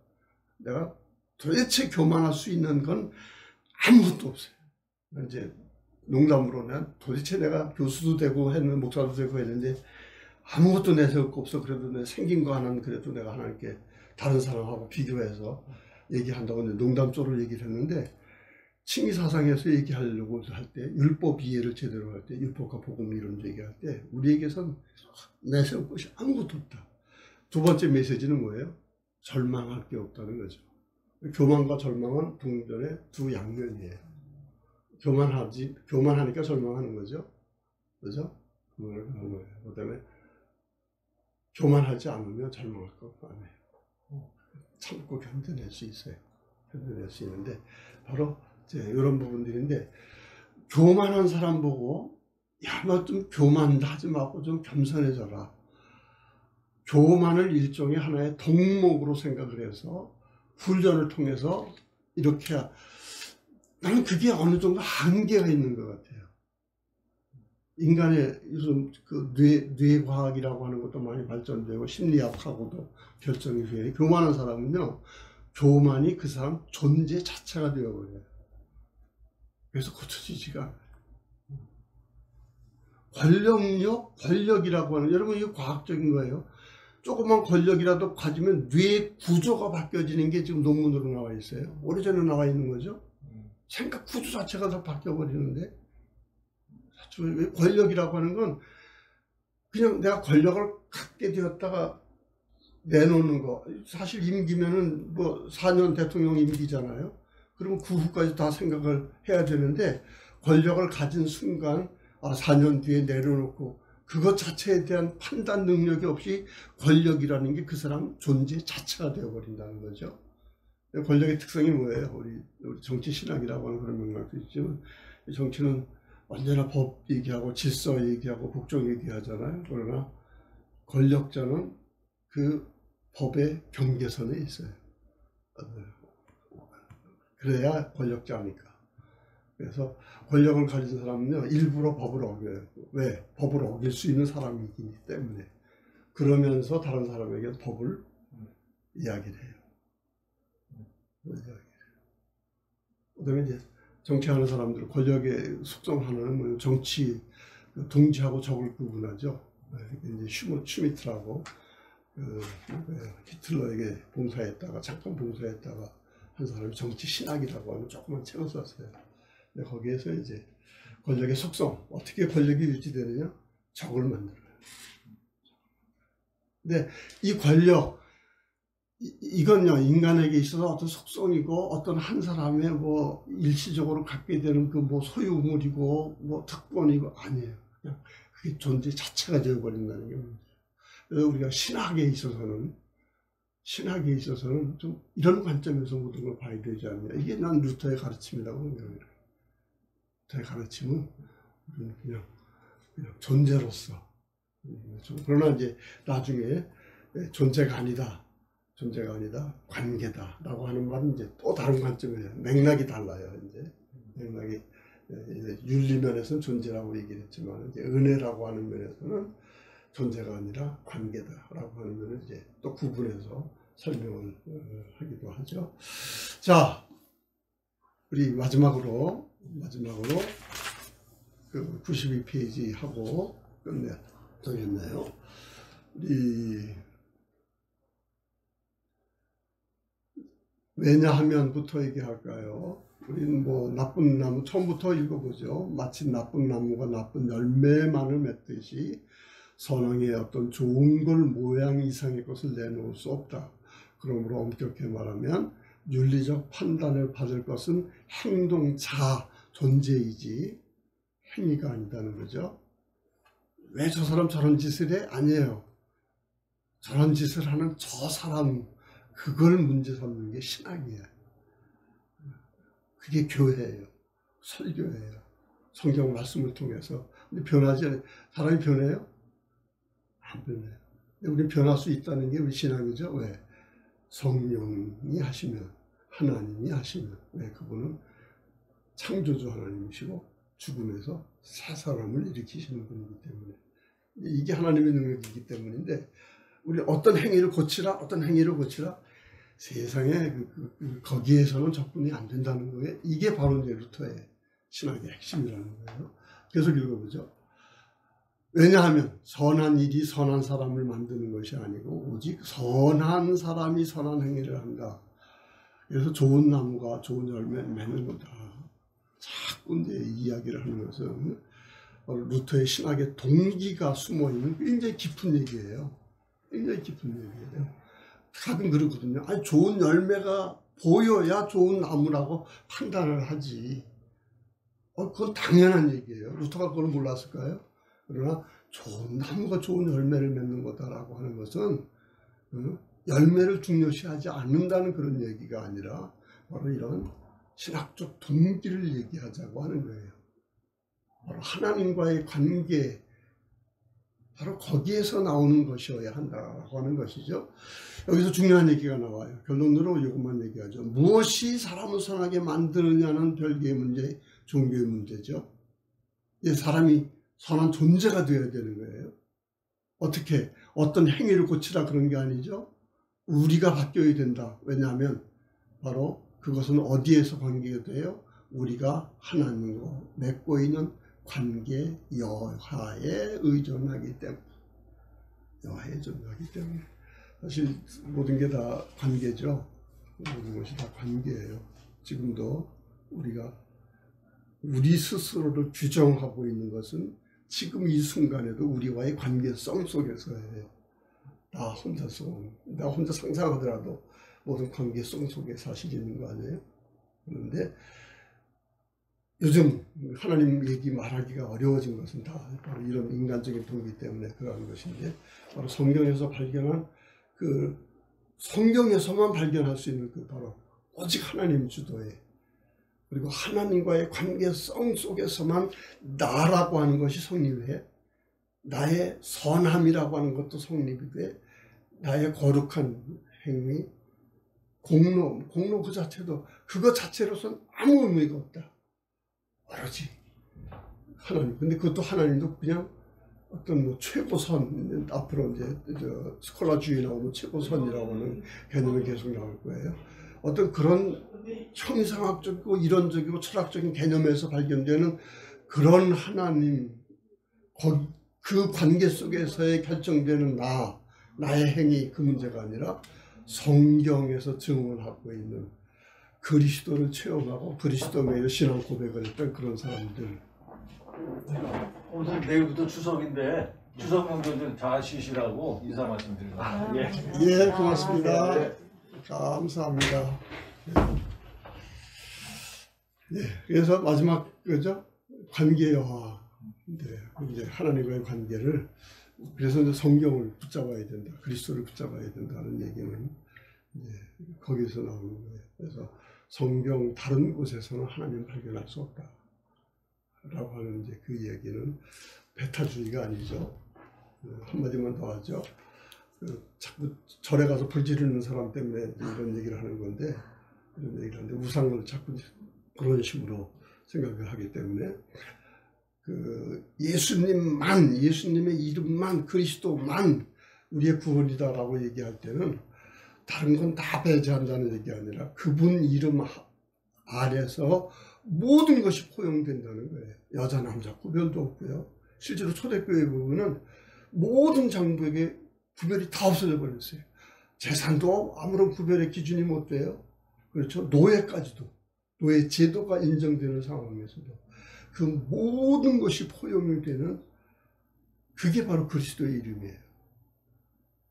내가 도대체 교만할 수 있는 건 아무것도 없어요. 이제 농담으로 난 도대체 내가 교수도 되고 했는데 목사도 되고 했는데 아무것도 내세울 거 없어. 그래도 내 생긴 거 하나는 그래도 내가 하나님께 다른 사람하고 비교해서 얘기한다고 농담조로 얘기를 했는데 칭의사상에서 얘기하려고 할 때, 율법 이해를 제대로 할 때, 율법과 복음 이런 얘기할 때 우리에게선 내세울 것이 아무것도 없다. 두 번째 메시지는 뭐예요? 절망할 게 없다는 거죠. 교만과 절망은 동전의 두 양면이에요. 교만하니까 절망하는 거죠. 그죠? 그 다음에 교만하지 않으면 절망할 거 아니에요. 참고 견뎌낼 수 있어요. 견뎌낼 수 있는데 바로 이제 이런 부분들인데, 교만한 사람 보고 야, 너 좀 교만다 하지 말고 좀 겸손해져라. 교만을 일종의 하나의 덕목으로 생각을 해서 훈련을 통해서 이렇게, 나는 그게 어느 정도 한계가 있는 것 같아요. 인간의 요즘 그 뇌과학이라고 하는 것도 많이 발전되고 심리학하고도 결정이 돼요. 교만한 사람은요, 교만이 그 사람 존재 자체가 되어버려요. 그래서 고쳐지지가 않아요. 권력이라고 하는, 여러분 이게 과학적인 거예요. 조그만 권력이라도 가지면 뇌 구조가 바뀌어지는 게 지금 논문으로 나와 있어요. 오래전에 나와 있는 거죠. 생각 구조 자체가 다 바뀌어버리는데, 권력이라고 하는 건 그냥 내가 권력을 갖게 되었다가 내놓는 거. 사실 임기면은 뭐 4년 대통령 임기잖아요. 그러면 그 후까지 다 생각을 해야 되는데, 권력을 가진 순간 4년 뒤에 내려놓고 그것 자체에 대한 판단 능력이 없이 권력이라는 게 그 사람 존재 자체가 되어버린다는 거죠. 권력의 특성이 뭐예요? 우리 정치 신학이라고 하는 그런 맥락도 있지만, 정치는 언제나 법 얘기하고 질서 얘기하고 국정 얘기하잖아요. 그러나 권력자는 그 법의 경계선에 있어요. 그래야 권력자니까. 그래서 권력을 가진 사람은요, 일부러 법을 어겨요. 왜? 법을 어길 수 있는 사람이기 때문에. 그러면서 다른 사람에게 법을 이야기를 해요. 그다음에 이제 정치하는 사람들, 권력의 속성 하나는 뭐 정치, 동지하고 적을 구분하죠. 이제 슈미트라고 히틀러에게 봉사했다가, 잠깐 봉사했다가 한 사람이 정치 신학이라고 하는 조그만 책을 썼어요. 근데 거기에서 이제 권력의 속성, 어떻게 권력이 유지되느냐? 적을 만들어요. 근데 이 권력, 이건요, 인간에게 있어서 어떤 속성이고 어떤 한 사람의 뭐 일시적으로 갖게 되는 그 뭐 소유물이고 뭐 특권이고 아니에요. 그냥 그게 존재 자체가 되어버린다는 게 문제예요. 그래서 우리가 신학에 있어서는 좀 이런 관점에서 모든 걸 봐야 되지 않냐. 이게 난 루터의 가르침이라고 생각해요. 루터의 가르침은 그냥 존재로서. 그러나 이제 나중에 존재가 아니다 관계다라고 하는 말은 이제 또 다른 관점이에요. 맥락이 달라요. 이제 맥락이 윤리 면에서는 존재라고 얘기를 했지만, 이제 은혜라고 하는 면에서는 존재가 아니라 관계다라고 하는 면을 이제 또 구분해서 설명을 하기도 하죠. 자, 우리 마지막으로 그 92페이지 하고 되겠네요. 우리 왜냐하면부터 얘기할까요? 우리는 뭐 나쁜 나무 처음부터 읽어보죠. 마치 나쁜 나무가 나쁜 열매만을 맺듯이 선왕의 어떤 좋은 걸 모양 이상의 것을 내놓을 수 없다. 그러므로 엄격히 말하면 윤리적 판단을 받을 것은 행동자 존재이지 행위가 아니다는 거죠. 왜 저 사람 저런 짓을 해? 아니에요. 저런 짓을 하는 저 사람, 그걸 문제 삼는 게 신학이에요. 그게 교회예요. 설교예요. 성경 말씀을 통해서. 근데 변하지 않아요. 사람이 변해요? 안 변해요. 근데 우리는 변할 수 있다는 게 우리 신앙이죠. 왜? 성령이 하시면, 하나님이 하시면. 왜? 그분은 창조주 하나님이시고 죽음에서 새 사람을 일으키시는 분이기 때문에. 이게 하나님의 능력이기 때문인데, 우리 어떤 행위를 고치라, 세상에 거기에서는 접근이 안 된다는 거예요. 이게 바로 이제 루터의 신학의 핵심이라는 거예요. 계속 읽어보죠. 왜냐하면 선한 일이 선한 사람을 만드는 것이 아니고 오직 선한 사람이 선한 행위를 한다. 그래서 좋은 나무가 좋은 열매 맺는 거다. 자꾸 이제 이야기를 하는 것은 루터의 신학의 동기가 숨어있는 굉장히 깊은 얘기예요. 굉장히 깊은 얘기예요. 가끔 그러거든요. 아니, 좋은 열매가 보여야 좋은 나무라고 판단을 하지. 그건 당연한 얘기예요. 루터가 그걸 몰랐을까요? 그러나 좋은 나무가 좋은 열매를 맺는 거다라고 하는 것은 열매를 중요시하지 않는다는 그런 얘기가 아니라 바로 이런 신학적 동기를 얘기하자고 하는 거예요. 바로 하나님과의 관계, 바로 거기에서 나오는 것이어야 한다고 하는 것이죠. 여기서 중요한 얘기가 나와요. 결론으로 이것만 얘기하죠. 무엇이 사람을 선하게 만드느냐는 별개의 문제, 종교의 문제죠. 사람이 선한 존재가 되어야 되는 거예요. 어떻게 어떤 행위를 고치라 그런 게 아니죠. 우리가 바뀌어야 된다. 왜냐하면 바로 그것은 어디에서 관계가 돼요? 우리가 하나님과 맺고 있는 관계 여하에 의존하기 때문에. 여하에 의존하기 때문에. 사실 모든 게 다 관계죠. 모든 것이 다 관계예요. 지금도 우리가 우리 스스로를 규정하고 있는 것은 지금 이 순간에도 우리와의 관계성 속에서예요. 나 혼자 상상하더라도 모든 관계성 속에 사실이 있는 거 아니에요? 그런데 요즘 하나님 얘기 말하기가 어려워진 것은 다 바로 이런 인간적인 동기 때문에 그러한 것인데, 바로 성경에서 발견한 그 성경에서만 발견할 수 있는 그 바로 오직 하나님 주도의, 그리고 하나님과의 관계성 속에서만 나라고 하는 것이 성립해, 나의 선함이라고 하는 것도 성립이 돼, 나의 거룩한 행위, 공로 그 자체도 그것 자체로서는 아무 의미가 없다. 오로지 하나님. 근데 그것도 하나님도 그냥 어떤 뭐 최고선, 앞으로 이제 스콜라주의 나오면 최고선이라고 하는 개념이 계속 나올 거예요. 어떤 그런 형이상학적이고 이론적이고 철학적인 개념에서 발견되는 그런 하나님, 그 관계 속에서의 결정되는 나의 행위, 그 문제가 아니라 성경에서 증언하고 있는 그리스도를 체험하고 그리스도 외에 신앙 고백을 했던 그런 사람들. 오늘 내일부터 추석인데 추석 명절 좀 잘 쉬시라고 인사 말씀드립니다. 예, 고맙습니다. 감사합니다. 네, 그래서 마지막 그죠? 관계여화. 네, 이제 하나님과의 관계를, 그래서 이제 성경을 붙잡아야 된다, 그리스도를 붙잡아야 된다는 얘기는 이제 거기서 나오는 거예요. 그래서 성경 다른 곳에서는 하나님을 발견할 수 없다라고 하는 이제 그 얘기는 배타주의가 아니죠. 한마디만 더 하죠. 자꾸 절에 가서 불 지르는 사람 때문에 이런 얘기를 하는 건데, 이런 얘기를 하는데 우상을 자꾸 그런 식으로 생각을 하기 때문에 예수님의 이름만, 그리스도만 우리의 구원이다라고 얘기할 때는 다른 건 다 배제한다는 얘기 아니라 그분 이름 아래서 모든 것이 포용된다는 거예요. 여자 남자 구별도 없고요. 실제로 초대교회 부분은 모든 장부에게 구별이 다 없어져 버렸어요. 재산도 아무런 구별의 기준이 못 돼요. 그렇죠. 노예까지도, 노예 제도가 인정되는 상황에서도 그 모든 것이 포용이 되는, 그게 바로 그리스도의 이름이에요.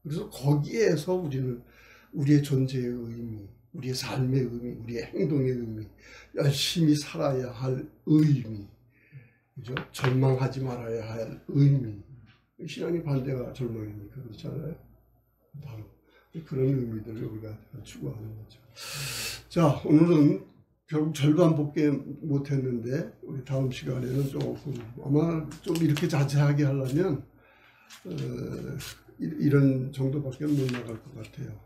그래서 거기에서 우리는 우리의 존재의 의미, 우리의 삶의 의미, 우리의 행동의 의미, 열심히 살아야 할 의미, 그죠? 절망하지 말아야 할 의미. 신앙의 반대가 절망이니까 그렇잖아요. 바로 그런 의미들을 우리가 추구하는 거죠. 자, 오늘은 결국 절반밖에 못했는데 우리 다음 시간에는 조금 아마 좀 이렇게 자세하게 하려면 이런 정도밖에 못 나갈 것 같아요.